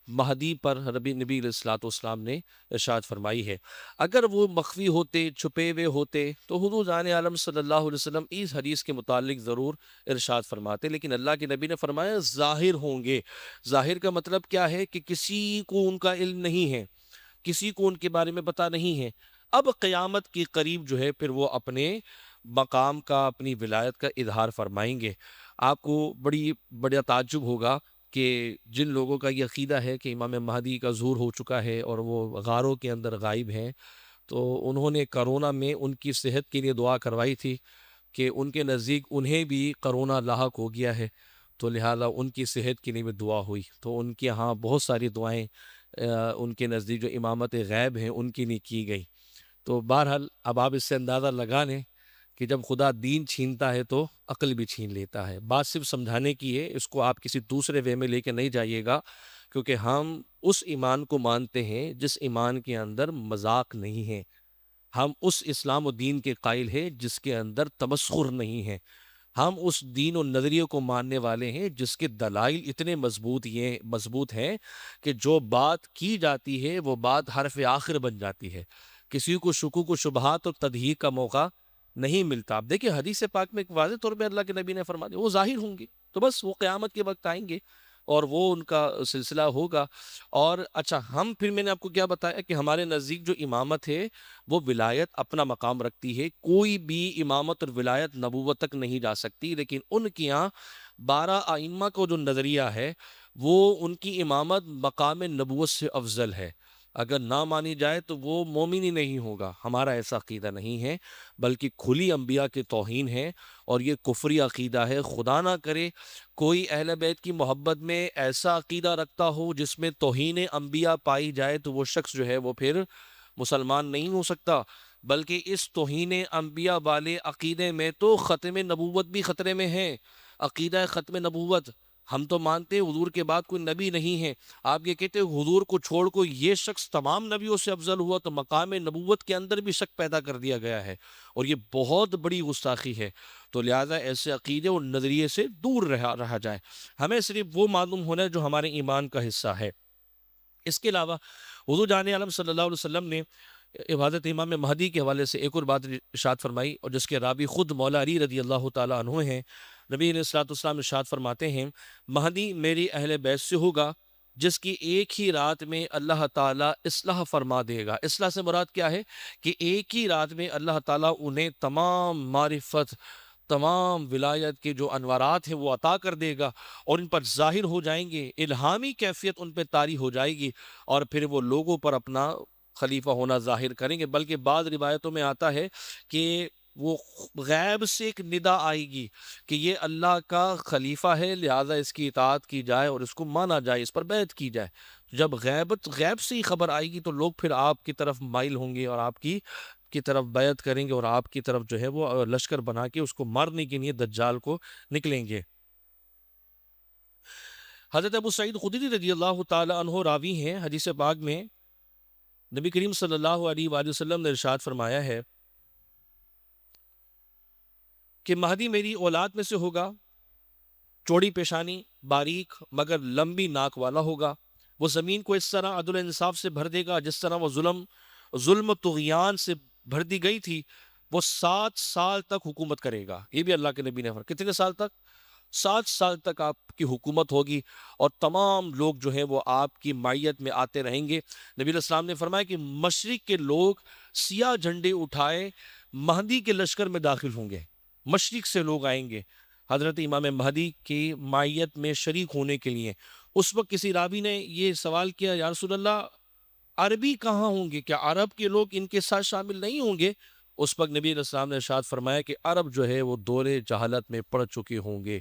مہدی پر نبی علیہ الصلوۃ والسلام نے ارشاد فرمائی ہے. اگر وہ مخفی ہوتے، چھپے ہوئے ہوتے تو حضور جان عالم صلی اللہ علیہ وسلم اس حدیث کے متعلق ضرور ارشاد فرماتے، لیکن اللہ کے نبی نے فرمایا ظاہر ہوں گے. ظاہر کا مطلب کیا ہے کہ کسی کو ان کا علم نہیں ہے، کسی کو ان کے بارے میں پتہ نہیں ہے. اب قیامت کے قریب جو ہے پھر وہ اپنے مقام کا، اپنی ولایت کا اظہار فرمائیں گے. آپ کو بڑا تعجب ہوگا کہ جن لوگوں کا یہ عقیدہ ہے کہ امام مہدی کا ظہور ہو چکا ہے اور وہ غاروں کے اندر غائب ہیں، تو انہوں نے کرونا میں ان کی صحت کے لیے دعا کروائی تھی کہ ان کے نزدیک انہیں بھی کرونا لاحق ہو گیا ہے. تو لہٰذا ان کی صحت کے لیے بھی دعا ہوئی، تو ان کے ہاں بہت ساری دعائیں ان کے نزدیک جو امامت غیب ہیں ان کے لیے کی گئی۔ تو بہرحال اب آپ اس سے اندازہ لگا لیں کہ جب خدا دین چھینتا ہے تو عقل بھی چھین لیتا ہے۔ بات صرف سمجھانے کی ہے، اس کو آپ کسی دوسرے وے میں لے کے نہیں جائیے گا، کیونکہ ہم اس ایمان کو مانتے ہیں جس ایمان کے اندر مذاق نہیں ہے، ہم اس اسلام و دین کے قائل ہیں جس کے اندر تمسخر نہیں ہے، ہم اس دین و نظریے کو ماننے والے ہیں جس کے دلائل اتنے مضبوط ہیں کہ جو بات کی جاتی ہے وہ بات حرف آخر بن جاتی ہے، کسی کو شکوک و شبہات اور تدہیق کا موقع نہیں ملتا۔ آپ دیکھیں حدیث پاک میں ایک واضح طور پہ اللہ کے نبی نے فرما دیا وہ ظاہر ہوں گے، تو بس وہ قیامت کے وقت آئیں گے اور وہ ان کا سلسلہ ہوگا۔ اور اچھا ہم پھر میں نے آپ کو کیا بتایا کہ ہمارے نزدیک جو امامت ہے وہ ولایت اپنا مقام رکھتی ہے، کوئی بھی امامت اور ولایت نبوت تک نہیں جا سکتی، لیکن ان کے یہاں 12 ائمہ کو جو نظریہ ہے وہ ان کی امامت مقام نبوت سے افضل ہے، اگر نہ مانی جائے تو وہ مومن ہی نہیں ہوگا۔ ہمارا ایسا عقیدہ نہیں ہے، بلکہ کھلی انبیاء کے توہین ہے اور یہ کفری عقیدہ ہے۔ خدا نہ کرے کوئی اہل بیت کی محبت میں ایسا عقیدہ رکھتا ہو جس میں توہین انبیاء پائی جائے تو وہ شخص جو ہے وہ پھر مسلمان نہیں ہو سکتا، بلکہ اس توہین انبیاء والے عقیدے میں تو ختم نبوت بھی خطرے میں ہے۔ عقیدہ ختم نبوت، ہم تو مانتے ہیں حضور کے بعد کوئی نبی نہیں ہے، آپ یہ کہتے ہیں حضور کو چھوڑ کو یہ شخص تمام نبیوں سے افضل ہوا، تو مقام نبوت کے اندر بھی شک پیدا کر دیا گیا ہے اور یہ بہت بڑی گستاخی ہے۔ تو لہٰذا ایسے عقیدے اور نظریے سے دور رہا جائے، ہمیں صرف وہ معلوم ہونا ہے جو ہمارے ایمان کا حصہ ہے۔ اس کے علاوہ حضور جان عالم صلی اللہ علیہ وسلم نے عبادت امام مہدی کے حوالے سے ایک اور بات ارشاد فرمائی، اور جس کے راوی خود مولا علی رضی اللہ تعالیٰ عنہ ہیں۔ نبی علیہ الصلوۃ والسلام ارشاد فرماتے ہیں مہدی میری اہل بیت سے ہوگا جس کی ایک ہی رات میں اللہ تعالیٰ اصلاح فرما دے گا۔ اصلاح سے مراد کیا ہے کہ ایک ہی رات میں اللہ تعالیٰ انہیں تمام معرفت، تمام ولایت کے جو انوارات ہیں وہ عطا کر دے گا اور ان پر ظاہر ہو جائیں گے، الہامی کیفیت ان پہ طاری ہو جائے گی اور پھر وہ لوگوں پر اپنا خلیفہ ہونا ظاہر کریں گے۔ بلکہ بعض روایتوں میں آتا ہے کہ وہ غیب سے ایک ندا آئے گی کہ یہ اللہ کا خلیفہ ہے، لہٰذا اس کی اطاعت کی جائے اور اس کو مانا جائے، اس پر بیعت کی جائے۔ جب غیب سے ہی خبر آئے گی تو لوگ پھر آپ کی طرف مائل ہوں گے اور آپ کی طرف بیعت کریں گے اور آپ کی طرف جو ہے وہ لشکر بنا کے اس کو مارنے کے لیے دجال کو نکلیں گے۔ حضرت ابو سعید خدری رضی اللہ تعالی عنہ راوی ہیں، حدیث پاک میں نبی کریم صلی اللہ علیہ وآلہ وسلم نے ارشاد فرمایا ہے کہ مہدی میری اولاد میں سے ہوگا، چوڑی پیشانی، باریک مگر لمبی ناک والا ہوگا، وہ زمین کو اس طرح عدل انصاف سے بھر دے گا جس طرح وہ ظلم و طغیان سے بھر دی گئی تھی۔ وہ 7 سال تک حکومت کرے گا، یہ بھی اللہ کے نبی نے فرمایا۔ کتنے سال تک؟ 7 سال تک آپ کی حکومت ہوگی اور تمام لوگ جو ہیں وہ آپ کی معیت میں آتے رہیں گے۔ نبی علیہ السلام نے فرمایا کہ مشرق کے لوگ سیاہ جھنڈے اٹھائے مہدی کے لشکر میں داخل ہوں گے، مشرق سے لوگ آئیں گے حضرت امام مہدی کی معیت میں شریک ہونے کے لیے۔ اس وقت کسی راوی نے یہ سوال کیا یا رسول اللہ عربی کہاں ہوں گے، کیا عرب کے لوگ ان کے ساتھ شامل نہیں ہوں گے؟ اس وقت نبی علیہ السلام نے ارشاد فرمایا کہ عرب جو ہے وہ دور جہالت میں پڑ چکے ہوں گے،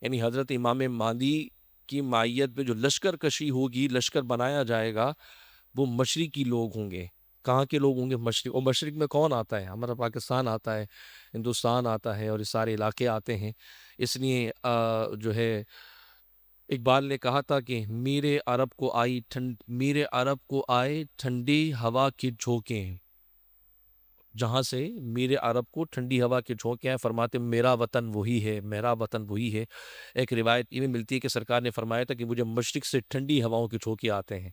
یعنی حضرت امام مہدی کی معیت میں جو لشکر کشی ہوگی، لشکر بنایا جائے گا، وہ مشرقی لوگ ہوں گے۔ کہاں کے لوگ ہوں گے؟ مشرق۔ اور مشرق میں کون آتا ہے؟ ہمارا پاکستان آتا ہے، ہندوستان آتا ہے اور یہ سارے علاقے آتے ہیں۔ اس لیے جو ہے اقبال نے کہا تھا کہ میرے عرب کو آئے ٹھنڈی ہوا کی جھونکیں، جہاں سے میرے عرب کو ٹھنڈی ہوا کے جھونکے ہیں، فرماتے میرا وطن وہی ہے، میرا وطن وہی ہے۔ ایک روایت یہ بھی ملتی ہے کہ سرکار نے فرمایا تھا کہ مجھے مشرق سے ٹھنڈی ہواؤں کے جھونکے آتے ہیں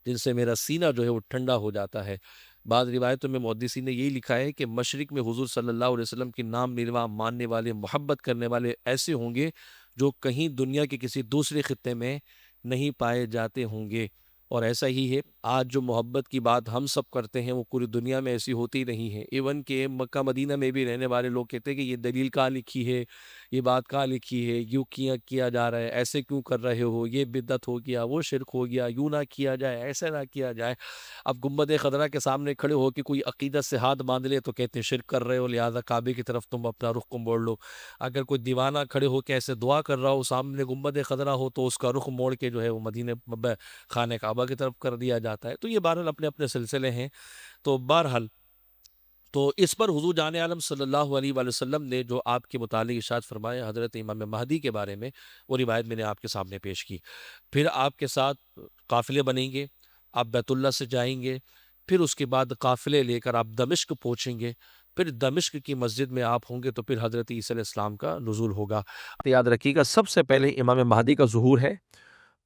جن سے میرا سینہ جو ہے وہ ٹھنڈا ہو جاتا ہے۔ بعض روایتوں میں محدثین نے یہی لکھا ہے کہ مشرق میں حضور صلی اللہ علیہ وسلم کی نام نروا ماننے والے، محبت کرنے والے ایسے ہوں گے جو کہیں دنیا کے کسی دوسرے خطے میں نہیں پائے جاتے ہوں گے۔ اور ایسا ہی ہے، آج جو محبت کی بات ہم سب کرتے ہیں وہ پوری دنیا میں ایسی ہوتی نہیں ہے۔ ایون کہ مکہ مدینہ میں بھی رہنے والے لوگ کہتے ہیں کہ یہ دلیل کہاں لکھی ہے، یہ بات کہاں لکھی ہے، یوں کیا جا رہا ہے، ایسے کیوں کر رہے ہو، یہ بدعت ہو گیا، وہ شرک ہو گیا، یوں نہ کیا جائے، ایسے نہ کیا جائے۔ اب گنبد خضرا کے سامنے کھڑے ہو کے کوئی عقیدت سے ہاتھ باندھ لے تو کہتے ہیں شرک کر رہے ہو، لہٰذا کعبے کی طرف تم اپنا رخ کو موڑ لو۔ اگر کوئی دیوانہ کھڑے ہو کے ایسے دعا کر رہا ہو، سامنے گنبد خضرا ہو، تو اس کا رخ موڑ کے جو ہے وہ مدینے خانہ کعبہ کی طرف کر دیا جاتا ہے۔ تو یہ بہرحال اپنے اپنے سلسلے ہیں۔ تو بہرحال تو اس پر حضور جان عالم صلی اللہ علیہ وآلہ وسلم نے جو آپ کے متعلق ارشاد فرمایا حضرت امام مہدی کے بارے میں، وہ روایت میں نے آپ کے سامنے پیش کی۔ پھر آپ کے ساتھ قافلے بنیں گے، آپ بیت اللہ سے جائیں گے، پھر اس کے بعد قافلے لے کر آپ دمشق پہنچیں گے، پھر دمشق کی مسجد میں آپ ہوں گے تو پھر حضرت عیسیٰ علیہ السلام کا نزول ہوگا۔ یاد رکھیے گا، سب سے پہلے امام مہدی کا ظہور ہے،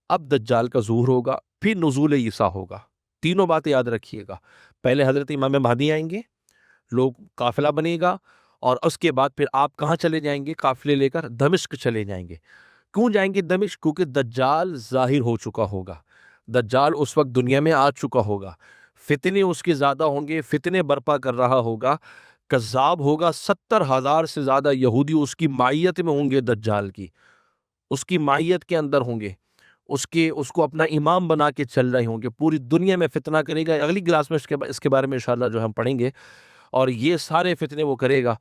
اب دجال کا ظہور ہوگا، پھر نزول عیسیٰ ہوگا۔ تینوں باتیں یاد رکھیے گا، پہلے حضرت امام مہدی آئیں گے، لوگ قافلہ بنے گا، اور اس کے بعد پھر آپ کہاں چلے جائیں گے؟ قافلے لے کر دمشق چلے جائیں گے۔ کیوں جائیں گے دمشق؟ کیونکہ دجال ظاہر ہو چکا ہوگا، دجال اس وقت دنیا میں آ چکا ہوگا، فتنے اس کے زیادہ ہوں گے، فتنے برپا کر رہا ہوگا، کذاب ہوگا، 70,000 سے زیادہ یہودی اس کی معیت میں ہوں گے، دجال کی اس کی معیت کے اندر ہوں گے، اس کو اپنا امام بنا کے چل رہے ہوں گے، پوری دنیا میں فتنہ کرے گا۔ اگلی کلاس میں اس کے بارے میں انشاءاللہ جو ہم پڑھیں گے، اور یہ سارے فتنے وہ کرے گا۔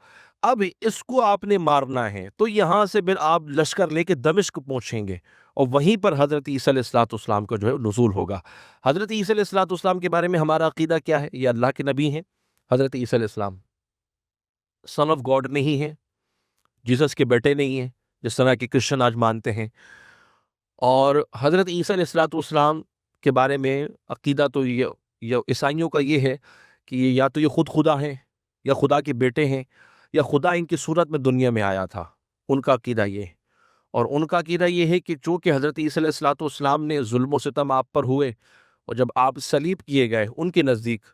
اب اس کو آپ نے مارنا ہے تو یہاں سے پھر آپ لشکر لے کے دمشق پہنچیں گے، اور وہیں پر حضرت عیسیٰ علیہ السلام کا جو ہے نزول ہوگا۔ حضرت عیسیٰ علیہ السلام کے بارے میں ہمارا عقیدہ کیا ہے؟ یہ اللہ کے نبی ہیں، حضرت عیسیٰ علیہ السلام سن آف گاڈ نہیں ہیں، جیسس کے بیٹے نہیں ہیں جس طرح کہ کرسچن آج مانتے ہیں۔ اور حضرت عیسیٰ علیہ السلام کے بارے میں عقیدہ تو یہ عیسائیوں کا یہ ہے کہ یا تو یہ خود خدا ہیں، یا خدا کے بیٹے ہیں، یا خدا ان کی صورت میں دنیا میں آیا تھا، ان کا عقیدہ یہ ہے۔ اور ان کا عقیدہ یہ ہے کہ چونکہ حضرت عیسیٰ علیہ السلام نے ظلم و ستم آپ پر ہوئے، اور جب آپ صلیب کیے گئے ان کے نزدیک،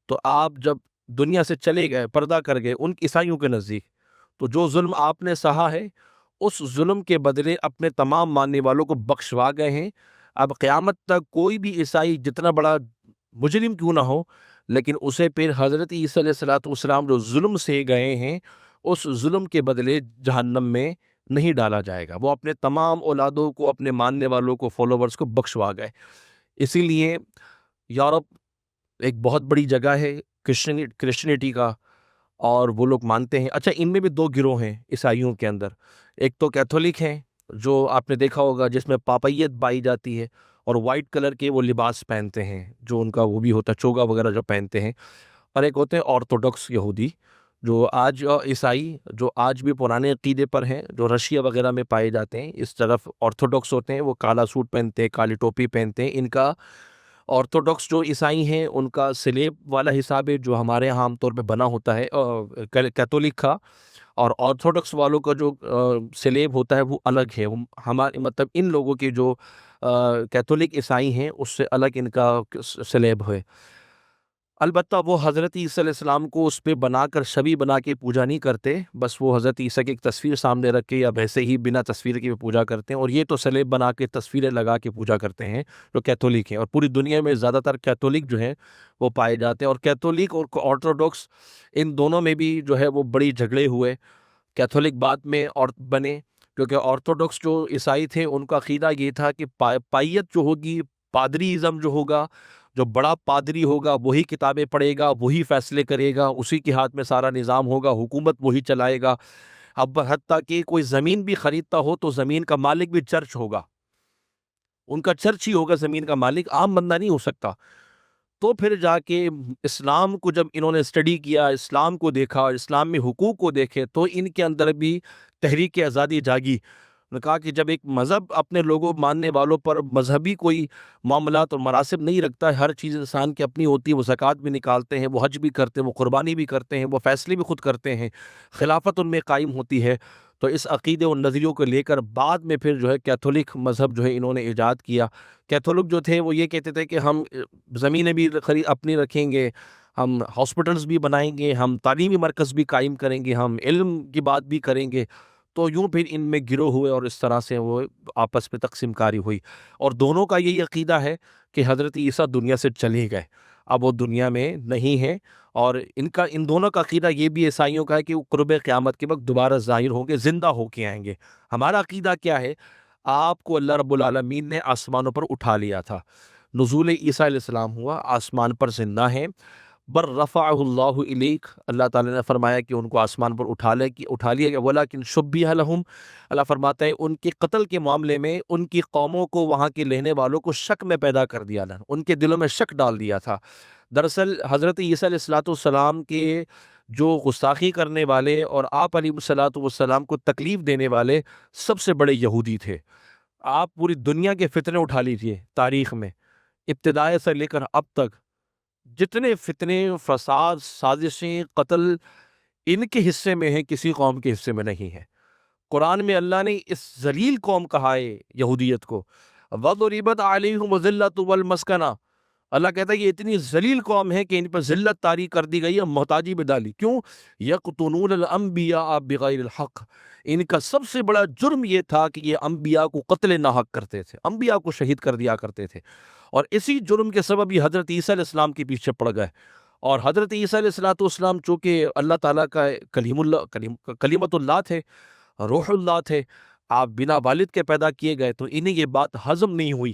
تو آپ جب دنیا سے چلے گئے، پردہ کر گئے ان عیسائیوں کے نزدیک، تو جو ظلم آپ نے سہا ہے اس ظلم کے بدلے اپنے تمام ماننے والوں کو بخشوا گئے ہیں۔ اب قیامت تک کوئی بھی عیسائی جتنا بڑا مجرم کیوں نہ ہو، لیکن اسے پھر حضرت عیسیٰ علیہ السلام جو ظلم سے گئے ہیں اس ظلم کے بدلے جہنم میں نہیں ڈالا جائے گا، وہ اپنے تمام اولادوں کو، اپنے ماننے والوں کو، فالوورز کو بخشوا گئے۔ اسی لیے یورپ ایک بہت بڑی جگہ ہے کرسچنٹی کا، اور وہ لوگ مانتے ہیں۔ اچھا، ان میں بھی دو گروہ ہیں عیسائیوں کے اندر، ایک تو کیتھولک ہیں جو آپ نے دیکھا ہوگا جس میں پاپیت پائی جاتی ہے، اور وائٹ کلر کے وہ لباس پہنتے ہیں جو ان کا وہ بھی ہوتا ہے، چوگا وغیرہ جو پہنتے ہیں۔ اور ایک ہوتے ہیں آرتھوڈکس یہودی، جو آج عیسائی جو آج بھی پرانے عقیدے پر ہیں، جو رشیا وغیرہ میں پائے جاتے ہیں۔ اس طرف آرتھوڈکس ہوتے ہیں، وہ کالا سوٹ پہنتے ہیں، کالی ٹوپی پہنتے ہیں۔ ان کا آرتھوڈکس جو عیسائی ہیں ان کا سلیب والا حساب ہے جو ہمارے یہاں عام طور پہ بنا ہوتا ہے کیتھولک کا، اور آرتھوڈکس والوں کا جو سلیب ہوتا ہے وہ الگ ہے، ہمارے مطلب ان لوگوں کے جو کیتھولک عیسائی ہیں اس سے الگ ان کا سلیب ہے۔ البتہ وہ حضرت عیسیٰ علیہ السلام کو اس پہ بنا کر شبیہ بنا کے پوجا نہیں کرتے، بس وہ حضرت عیسیٰ کی ایک تصویر سامنے رکھ کے یا ویسے ہی بنا تصویر کے پوجا کرتے ہیں، اور یہ تو سلیب بنا کے تصویریں لگا کے پوجا کرتے ہیں جو کیتھولک ہیں۔ اور پوری دنیا میں زیادہ تر کیتھولک جو ہیں وہ پائے جاتے ہیں، اور کیتھولک اور آرتھوڈکس ان دونوں میں بھی جو ہے وہ بڑی جھگڑے ہوئے۔ کیتھولک بعد میں اور بنے، کیونکہ آرتھوڈکس جو عیسائی تھے ان کا عقیدہ یہ تھا کہ پائیت جو ہوگی، پادری ازم جو ہوگا، جو بڑا پادری ہوگا وہی کتابیں پڑھے گا، وہی فیصلے کرے گا، اسی کے ہاتھ میں سارا نظام ہوگا، حکومت وہی چلائے گا۔ اب حتیٰ کہ کوئی زمین بھی خریدتا ہو تو زمین کا مالک بھی چرچ ہوگا، ان کا چرچ ہی ہوگا زمین کا مالک، عام بندہ نہیں ہو سکتا۔ تو پھر جا کے اسلام کو جب انہوں نے اسٹڈی کیا، اسلام کو دیکھا، اسلام میں حقوق کو دیکھے، تو ان کے اندر بھی تحریک آزادی جاگی۔ نے کہا کہ جب ایک مذہب اپنے لوگوں ماننے والوں پر مذہبی کوئی معاملات اور مراسم نہیں رکھتا ہے، ہر چیز انسان کی اپنی ہوتی ہے، وہ زکوٰۃ بھی نکالتے ہیں، وہ حج بھی کرتے ہیں، وہ قربانی بھی کرتے ہیں، وہ فیصلے بھی خود کرتے ہیں، خلافت ان میں قائم ہوتی ہے۔ تو اس عقیدے اور نظریوں کو لے کر بعد میں پھر جو ہے کیتھولک مذہب جو ہے انہوں نے ایجاد کیا۔ کیتھولک جو تھے وہ یہ کہتے تھے کہ ہم زمینیں بھی اپنی رکھیں گے، ہم ہاسپٹلز بھی بنائیں گے، ہم تعلیمی مرکز بھی قائم کریں گے، ہم علم کی بات بھی کریں گے۔ تو یوں پھر ان میں گروہ ہوئے اور اس طرح سے وہ آپس میں تقسیم کاری ہوئی، اور دونوں کا یہی عقیدہ ہے کہ حضرت عیسیٰ دنیا سے چلے گئے۔ اب وہ دنیا میں نہیں ہے، اور ان دونوں کا عقیدہ یہ بھی عیسائیوں کا ہے کہ وہ قرب قیامت کے وقت دوبارہ ظاہر ہوں گے، زندہ ہو کے آئیں گے۔ ہمارا عقیدہ کیا ہے؟ آپ کو اللہ رب العالمین نے آسمانوں پر اٹھا لیا تھا، نزول عیسیٰ علیہ السلام ہوا، آسمان پر زندہ ہیں، بر رفعہ اللہ الیک، اللہ تعالیٰ نے فرمایا کہ ان کو آسمان پر اٹھا لیا گیا، ولیکن شبیہ لہم، اللہ فرماتا ہے ان کے قتل کے معاملے میں ان کی قوموں کو، وہاں کے رہنے والوں کو شک میں پیدا کر دیا، ان کے دلوں میں شک ڈال دیا تھا۔ دراصل حضرت عیسیٰ علیہ السلام کے جو گستاخی کرنے والے اور آپ علیہ الصلوۃ والسلام کو تکلیف دینے والے سب سے بڑے یہودی تھے۔ آپ پوری دنیا کے فتنے اٹھا لیجئے تاریخ میں، ابتدائے سے لے کر اب تک جتنے فتنے، فساد، سازشیں، قتل ان کے حصے میں ہیں، کسی قوم کے حصے میں نہیں ہے۔ قرآن میں اللہ نے اس ذلیل قوم کہا ہے یہودیت کو، وَضُرِبَتْ عَلَيْهُمُ الذِّلَّةُ وَالْمَسْكَنَةُ، اللہ کہتا ہے یہ اتنی ذلیل قوم ہے کہ ان پر ذلت طاری کر دی گئی ہے، محتاجی میں ڈالی۔ کیوں؟ یقتلون الانبیاء بغیر الحق، ان کا سب سے بڑا جرم یہ تھا کہ یہ انبیاء کو قتل ناحق کرتے تھے، انبیاء کو شہید کر دیا کرتے تھے، اور اسی جرم کے سبب یہ حضرت عیسیٰ علیہ السلام کے پیچھے پڑ گئے۔ اور حضرت عیسیٰ علیہ السلام چونکہ اللہ تعالیٰ کا کلیمت اللہ تھے، روح اللہ تھے، آپ بنا والد کے پیدا کیے گئے، تو انہیں یہ بات ہضم نہیں ہوئی۔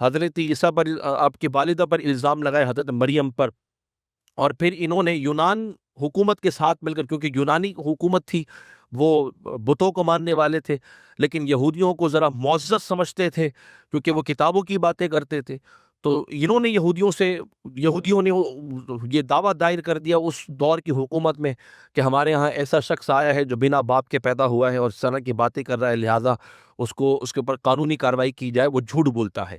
حضرت عیسیٰ پر، آپ کی والدہ پر الزام لگائے، حضرت مریم پر، اور پھر انہوں نے یونان حکومت کے ساتھ مل کر، کیونکہ یونانی حکومت تھی، وہ بتوں کو ماننے والے تھے، لیکن یہودیوں کو ذرا معزز سمجھتے تھے کیونکہ وہ کتابوں کی باتیں کرتے تھے، تو انہوں نے یہودیوں نے یہ دعویٰ دائر کر دیا اس دور کی حکومت میں کہ ہمارے ہاں ایسا شخص آیا ہے جو بنا باپ کے پیدا ہوا ہے اور اس طرح کی باتیں کر رہا ہے، لہٰذا اس کے اوپر قانونی کارروائی کی جائے، وہ جھوٹ بولتا ہے۔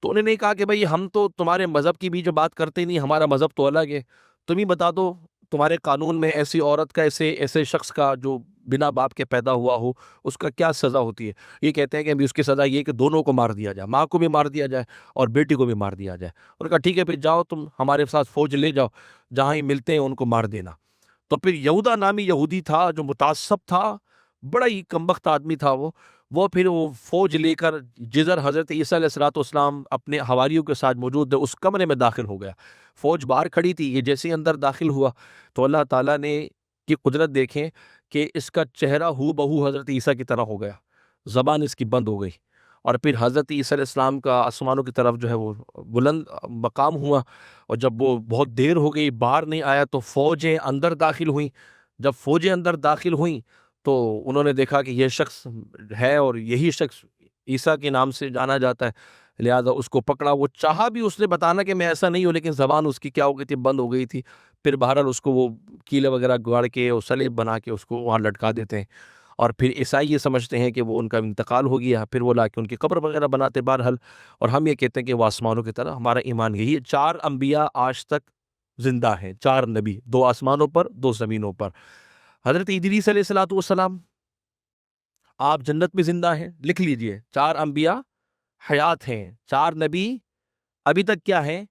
تو انہوں نے کہا کہ بھئی ہم تو تمہارے مذہب کی بھی جو بات کرتے نہیں، ہمارا مذہب تو الگ ہے، تم ہی بتا دو تمہارے قانون میں ایسی عورت کا، ایسے شخص کا جو بنا باپ کے پیدا ہوا ہو، اس کا کیا سزا ہوتی ہے؟ یہ کہتے ہیں کہ ابھی اس کی سزا یہ کہ دونوں کو مار دیا جائے، ماں کو بھی مار دیا جائے اور بیٹی کو بھی مار دیا جائے۔ اور کہا ٹھیک ہے پھر جاؤ تم ہمارے ساتھ فوج لے جاؤ، جہاں ہی ملتے ہیں ان کو مار دینا۔ تو پھر یہودا نامی یہودی تھا جو متعصب تھا، بڑا ہی کمبخت آدمی تھا، وہ پھر وہ فوج لے کر جدھر حضرت عیسیٰ علیہ السلام اپنے حواریوں کے ساتھ موجود تھے اس کمرے میں داخل ہو گیا۔ فوج باہر کھڑی تھی، یہ جیسے ہی اندر داخل ہوا تو اللہ تعالیٰ نے کی قدرت دیکھیں کہ اس کا چہرہ ہو بہو حضرت عیسیٰ کی طرح ہو گیا، زبان اس کی بند ہو گئی، اور پھر حضرت عیسیٰ علیہ السلام کا آسمانوں کی طرف جو ہے وہ بلند مقام ہوا، اور جب وہ بہت دیر ہو گئی باہر نہیں آیا تو فوجیں اندر داخل ہوئیں۔ جب فوجیں اندر داخل ہوئیں تو انہوں نے دیکھا کہ یہ شخص ہے اور یہی شخص عیسیٰ کے نام سے جانا جاتا ہے، لہذا اس کو پکڑا۔ وہ چاہا بھی اس نے بتانا کہ میں ایسا نہیں ہوں، لیکن زبان اس کی کیا ہو گئی تھی، بند ہو گئی تھی۔ پھر بہرحال اس کو وہ کیلے وغیرہ گاڑ کے اور سلیب بنا کے اس کو وہاں لٹکا دیتے ہیں، اور پھر عیسائی یہ سمجھتے ہیں کہ وہ ان کا انتقال ہو گیا، پھر وہ لا کے ان کی قبر وغیرہ بناتے بہرحال، اور ہم یہ کہتے ہیں کہ وہ آسمانوں کی طرح۔ ہمارا ایمان یہی ہے، 4 انبیاء آج تک زندہ ہیں، 4 نبی، 2 آسمانوں پر، 2 زمینوں پر۔ حضرت ادریس علیہ السلام آپ جنت میں زندہ ہیں، لکھ لیجئے، 4 انبیاء حیات ہیں، 4 نبی ابھی تک کیا ہیں؟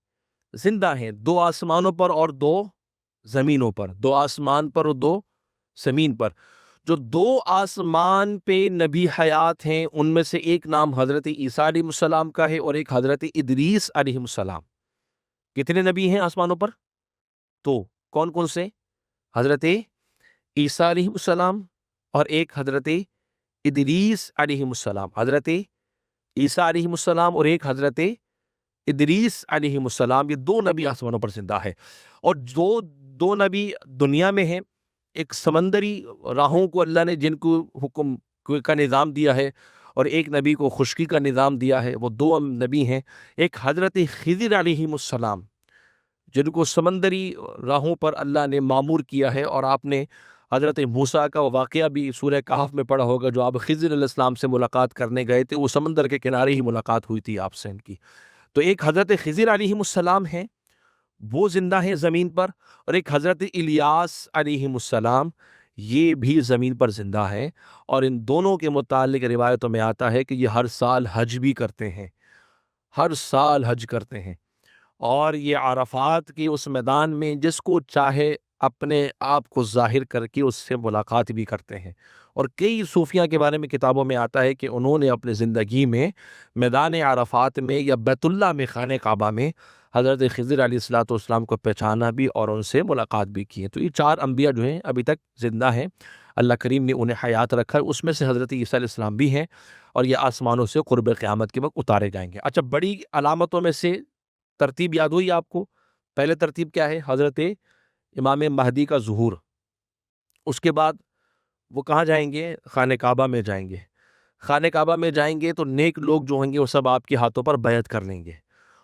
زندہ ہیں، 2 آسمانوں پر اور 2 زمینوں پر، 2 آسمان پر اور 2 زمین پر۔ جو 2 آسمان پہ نبی حیات ہیں ان میں سے ایک نام حضرت عیسیٰ علیہ السلام کا ہے اور ایک حضرت ادریس علیہ السلام۔ کتنے نبی ہیں آسمانوں پر؟ تو کون کون سے؟ حضرت عیسیٰ علیہ السلام اور ایک حضرت ادریس علیہ السلام، حضرت عیسیٰ علیہ السلام اور ایک حضرت ادریس علیہ السلام، یہ 2 نبی آسمانوں پر زندہ ہے، اور دو نبی دنیا میں ہیں۔ ایک سمندری راہوں کو اللہ نے جن کو حکم کا نظام دیا ہے، اور ایک نبی کو خشکی کا نظام دیا ہے، وہ 2 نبی ہیں۔ ایک حضرت خضر علیہ السلام جن کو سمندری راہوں پر اللہ نے معمور کیا ہے، اور آپ نے حضرت موسیٰ کا واقعہ بھی سورہ کہف میں پڑھا ہوگا، جو آپ خضر علیہ السلام سے ملاقات کرنے گئے تھے، وہ سمندر کے کنارے ہی ملاقات ہوئی تھی آپ سے ان کی۔ تو ایک حضرت خضر علیہ السلام ہیں، وہ زندہ ہیں زمین پر، اور ایک حضرت الیاس علیہ السلام، یہ بھی زمین پر زندہ ہیں، اور ان دونوں کے متعلق روایتوں میں آتا ہے کہ یہ ہر سال حج بھی کرتے ہیں، ہر سال حج کرتے ہیں، اور یہ عرفات کی اس میدان میں جس کو چاہے اپنے آپ کو ظاہر کر کے اس سے ملاقات بھی کرتے ہیں۔ اور کئی صوفیاء کے بارے میں کتابوں میں آتا ہے کہ انہوں نے اپنے زندگی میں میدان عرفات میں یا بیت اللہ میں، خانہ کعبہ میں حضرت خضر علیہ الصلوۃ والسلام کو پہچانا بھی اور ان سے ملاقات بھی کی ہے۔ تو یہ 4 انبیاء جو ہیں ابھی تک زندہ ہیں، اللہ کریم نے انہیں حیات رکھا ہے، اس میں سے حضرت عیسیٰ علیہ السلام بھی ہیں، اور یہ آسمانوں سے قرب قیامت کے وقت اتارے جائیں گے۔ اچھا، بڑی علامتوں میں سے ترتیب یاد ہوئی آپ کو؟ پہلے ترتیب کیا ہے؟ حضرت امام مہدی کا ظہور، اس کے بعد وہ کہاں جائیں گے؟ خانہ کعبہ میں جائیں گے۔ خانہ کعبہ میں جائیں گے تو نیک لوگ جو ہوں گے وہ سب آپ کے ہاتھوں پر بیعت کر لیں گے،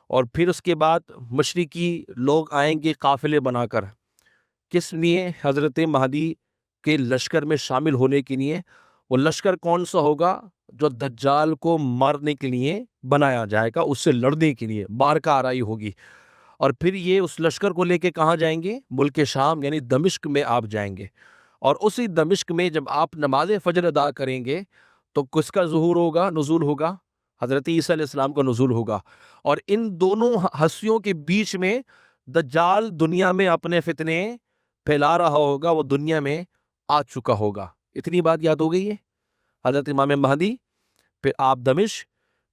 اور پھر اس کے بعد مشرقی لوگ آئیں گے قافلے بنا کر، کس لیے؟ حضرت مہدی کے لشکر میں شامل ہونے کے لیے۔ وہ لشکر کون سا ہوگا؟ جو دجال کو مارنے کے لیے بنایا جائے گا، اس سے لڑنے کے لیے معرکہ آرائی ہوگی، اور پھر یہ اس لشکر کو لے کے کہاں جائیں گے؟ ملک شام یعنی دمشق میں آپ جائیں گے، اور اسی دمشق میں جب آپ نماز فجر ادا کریں گے تو کس کا ظہور ہوگا، نزول ہوگا؟ حضرت عیسیٰ علیہ السلام کا نزول ہوگا، اور ان دونوں ہستیوں کے بیچ میں دجال دنیا میں اپنے فتنے پھیلا رہا ہوگا، وہ دنیا میں آ چکا ہوگا۔ اتنی بات یاد ہو گئی ہے؟ حضرت امام مہدی، پھر آپ دمشق،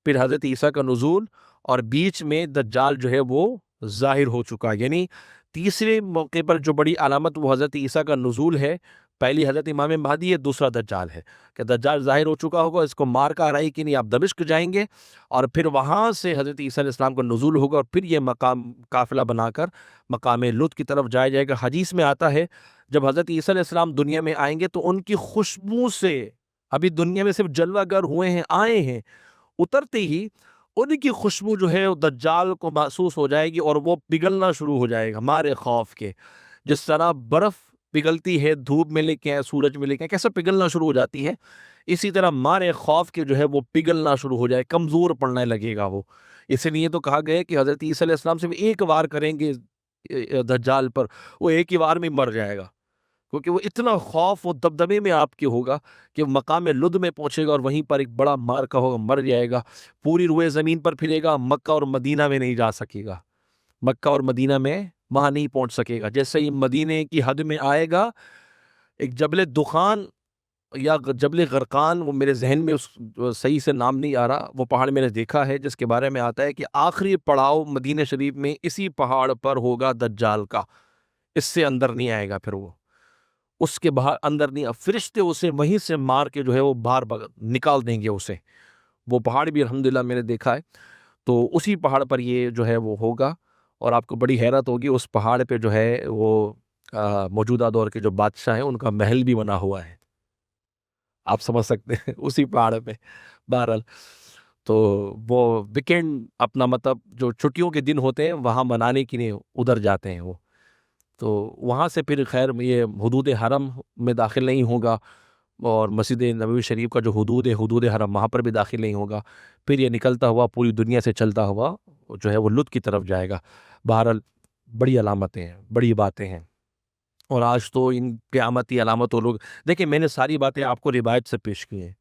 پھر حضرت عیسیٰ کا نزول، اور بیچ میں دجال جو ہے وہ ظاہر ہو چکا۔ یعنی تیسرے موقع پر جو بڑی علامت وہ حضرت عیسیٰ کا نزول ہے، پہلی حضرت امام مہدی ہے، دوسرا دجال ہے، کہ دجال ظاہر ہو چکا ہوگا، اس کو مار کا آرائی کے لیے آپ دمشق جائیں گے، اور پھر وہاں سے حضرت عیسیٰ علیہ السلام کا نزول ہوگا، اور پھر یہ مقام قافلہ بنا کر مقام لط کی طرف جایا جائے گا۔ حدیث میں آتا ہے جب حضرت عیسیٰ علیہ السلام دنیا میں آئیں گے تو ان کی خوشبو سے، ابھی دنیا میں صرف جلوہ گر ہوئے ہیں، آئے ہیں، اترتے ہی ان کی خوشبو جو ہے وہ دجال کو محسوس ہو جائے گی، اور وہ پگھلنا شروع ہو جائے گا مارے خوف کے۔ جس طرح برف پگھلتی ہے دھوپ میں لے کے، سورج میں لے کے، کیسے پگھلنا شروع ہو جاتی ہے، اسی طرح مارے خوف کے جو ہے وہ پگھلنا شروع ہو جائے، کمزور پڑنے لگے گا وہ۔ اس لیے تو کہا گیا کہ حضرت عیسیٰ علیہ السلام صرف ایک وار کریں گے دجال پر، وہ ایک ہی وار میں مر جائے گا، کیونکہ وہ اتنا خوف و دبدبے میں آپ کے ہوگا کہ مقام لد میں پہنچے گا، اور وہیں پر ایک بڑا معرکہ ہوگا، مر جائے گا، پوری روئے زمین پر پھرے گا، مکہ اور مدینہ میں نہیں جا سکے گا، مکہ اور مدینہ میں وہاں نہیں پہنچ سکے گا۔ جیسے ہی مدینہ کی حد میں آئے گا، ایک جبل دخان یا جبل غرقان، وہ میرے ذہن میں صحیح سے نام نہیں آ رہا، وہ پہاڑ میں نے دیکھا ہے، جس کے بارے میں آتا ہے کہ آخری پڑاؤ مدینہ شریف میں اسی پہاڑ پر ہوگا دجال کا، اس سے اندر نہیں آئے گا، پھر وہ اس کے باہر اندر نہیں، فرشتے اسے وہیں سے مار کے جو ہے وہ باہر نکال دیں گے اسے۔ وہ پہاڑ بھی الحمدللہ میں نے دیکھا ہے، تو اسی پہاڑ پر یہ جو ہے وہ ہوگا، اور آپ کو بڑی حیرت ہوگی، اس پہاڑ پہ جو ہے وہ موجودہ دور کے جو بادشاہ ہیں ان کا محل بھی بنا ہوا ہے، آپ سمجھ سکتے ہیں، اسی پہاڑ پہ۔ بہرحال تو وہ ویکینڈ اپنا مطلب جو چھٹیوں کے دن ہوتے ہیں وہاں منانے کے لیے ادھر جاتے ہیں وہ، تو وہاں سے پھر خیر یہ حدود حرم میں داخل نہیں ہوگا، اور مسجد نبوی شریف کا جو حدود ہے، حدود حرم، وہاں پر بھی داخل نہیں ہوگا، پھر یہ نکلتا ہوا پوری دنیا سے چلتا ہوا جو ہے وہ لط کی طرف جائے گا۔ بہرحال بڑی علامتیں ہیں، بڑی باتیں ہیں، اور آج تو ان قیامتی علامتوں لوگ دیکھیں، میں نے ساری باتیں آپ کو روایت سے پیش کی ہیں،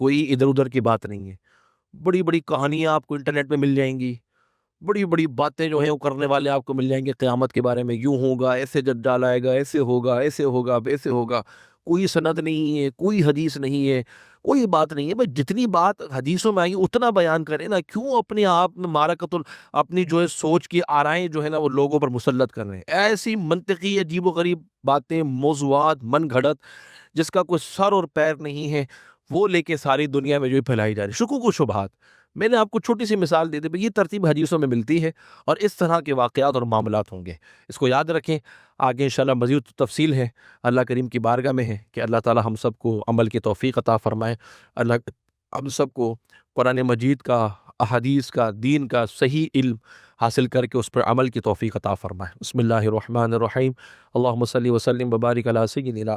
کوئی ادھر ادھر کی بات نہیں ہے، بڑی بڑی کہانیاں آپ کو انٹرنیٹ پہ مل جائیں گی، بڑی بڑی باتیں جو ہیں وہ کرنے والے آپ کو مل جائیں گے قیامت کے بارے میں، یوں ہوگا، ایسے دجال آئے گا، ایسے ہوگا، ایسے ہوگا، ایسے ہوگا، کوئی سند نہیں ہے، کوئی حدیث نہیں ہے، کوئی بات نہیں ہے۔ بھائی جتنی بات حدیثوں میں آئی اتنا بیان کریں نا، کیوں اپنے آپ میں مارکت اپنی جو ہے سوچ کی آرائیں جو ہے نا وہ لوگوں پر مسلط کر رہے ہیں، ایسی منطقی عجیب و غریب باتیں، موضوعات، من گھڑت، جس کا کوئی سر اور پیر نہیں ہے، وہ لے کے ساری دنیا میں جو پھیلائی جا رہی، شکوک و شبہات۔ میں نے آپ کو چھوٹی سی مثال دے دی، یہ ترتیب حدیثوں میں ملتی ہے، اور اس طرح کے واقعات اور معاملات ہوں گے، اس کو یاد رکھیں۔ آگے انشاءاللہ مزید تفصیل ہے، اللہ کریم کی بارگاہ میں ہے کہ اللہ تعالی ہم سب کو عمل کی توفیق عطا فرمائے، اللہ ہم سب کو قرآن مجید کا، احادیث کا، دین کا صحیح علم حاصل کر کے اس پر عمل کی توفیق عطا فرمائے۔ بسم اللہ الرحمن الرحیم، اللہم صلی وسلم وبارک علی سیدنا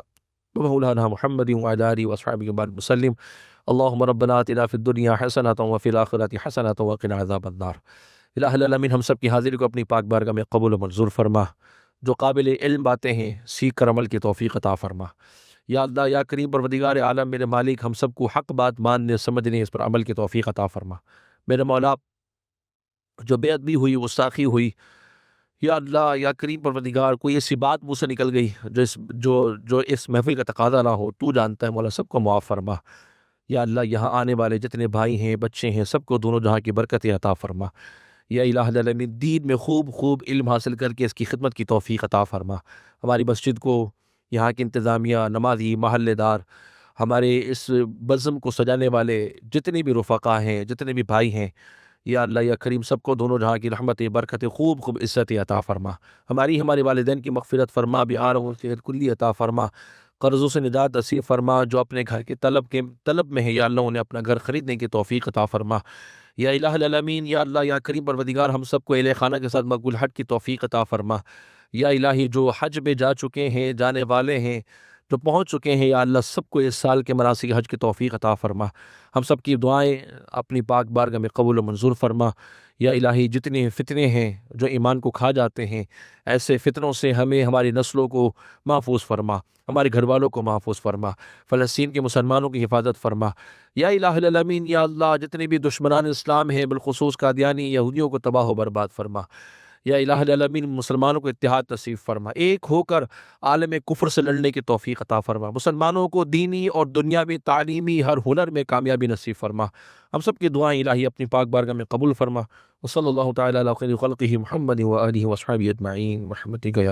مولانا محمد وعلی آلہ وصحبہ وبارک وسلم۔ اللہم ربنا آتنا فی الدنیا حسنۃ وفی الآخرۃ حسنۃ وقنا عذاب النار۔ الہ العالمین ہم سب کی حاضری کو اپنی پاک بارگاہ میں قبول و منظور فرما، جو قابل علم باتیں ہیں سیکھ کر عمل کی توفیق عطا فرما۔ یا اللہ، یا کریم پروردگار عالم، میرے مالک، ہم سب کو حق بات ماننے، سمجھنے، اس پر عمل کی توفیق عطا فرما۔ میرے مولا، جو بے ادبی ہوئی، گستاخی ہوئی، یا اللہ، یا کریم پروردگار، کوئی ایسی بات منہ سے نکل گئی جو اس محفل کا تقاضا نہ ہو، تو جانتا ہے مولا، سب کو معاف فرما۔ یا اللہ، یہاں آنے والے جتنے بھائی ہیں، بچے ہیں، سب کو دونوں جہاں کی برکتیں عطا فرما۔ یا الہ العالمین دین میں خوب علم حاصل کر کے اس کی خدمت کی توفیق عطا فرما۔ ہماری مسجد کو، یہاں کی انتظامیہ، نمازی، محلے دار، ہمارے اس بزم کو سجانے والے جتنے بھی رفقا ہیں، جتنے بھی بھائی ہیں، یا اللہ یا کریم سب کو دونوں جہاں کی رحمت برکت خوب عزت عطا فرما۔ ہمارے والدین کی مغفرت فرما، بیماروں سے کلی عطا فرما، قرضوں سے نجات نصیب فرما، جو اپنے گھر کے طلب میں ہے یا اللہ انہیں اپنا گھر خریدنے کی توفیق عطا فرما۔ یا الہ العالمین، یا اللہ یا کریم پروردگار، ہم سب کو اہل خانہ کے ساتھ مقبول حج کی توفیق عطا فرما۔ یا الہی جو حج میں جا چکے ہیں، جانے والے ہیں، جو پہنچ چکے ہیں، یا اللہ سب کو اس سال کے مناسک حج کی توفیق عطا فرما۔ ہم سب کی دعائیں اپنی پاک بارگاہ میں قبول و منظور فرما۔ یا الہی جتنے فتنے ہیں جو ایمان کو کھا جاتے ہیں، ایسے فتنوں سے ہمیں، ہماری نسلوں کو محفوظ فرما، ہمارے گھر والوں کو محفوظ فرما، فلسطین کے مسلمانوں کی حفاظت فرما۔ یا الہ العالمین، یا اللہ جتنے بھی دشمنان اسلام ہیں، بالخصوص قادیانی یہودیوں کو تباہ و برباد فرما۔ یا الہ العالمین، مسلمانوں کو اتحاد نصیب فرما، ایک ہو کر عالم کفر سے لڑنے کی توفیق عطا فرما، مسلمانوں کو دینی اور دنیاوی، تعلیمی، ہر ہنر میں کامیابی نصیب فرما۔ ہم سب کی دعائیں الہی اپنی پاک بارگاہ میں قبول فرما۔ وصلی اللہ تعالی علی خیر خلقہ محمد و آلہ و اصحابہ اجمعین برحمتک یا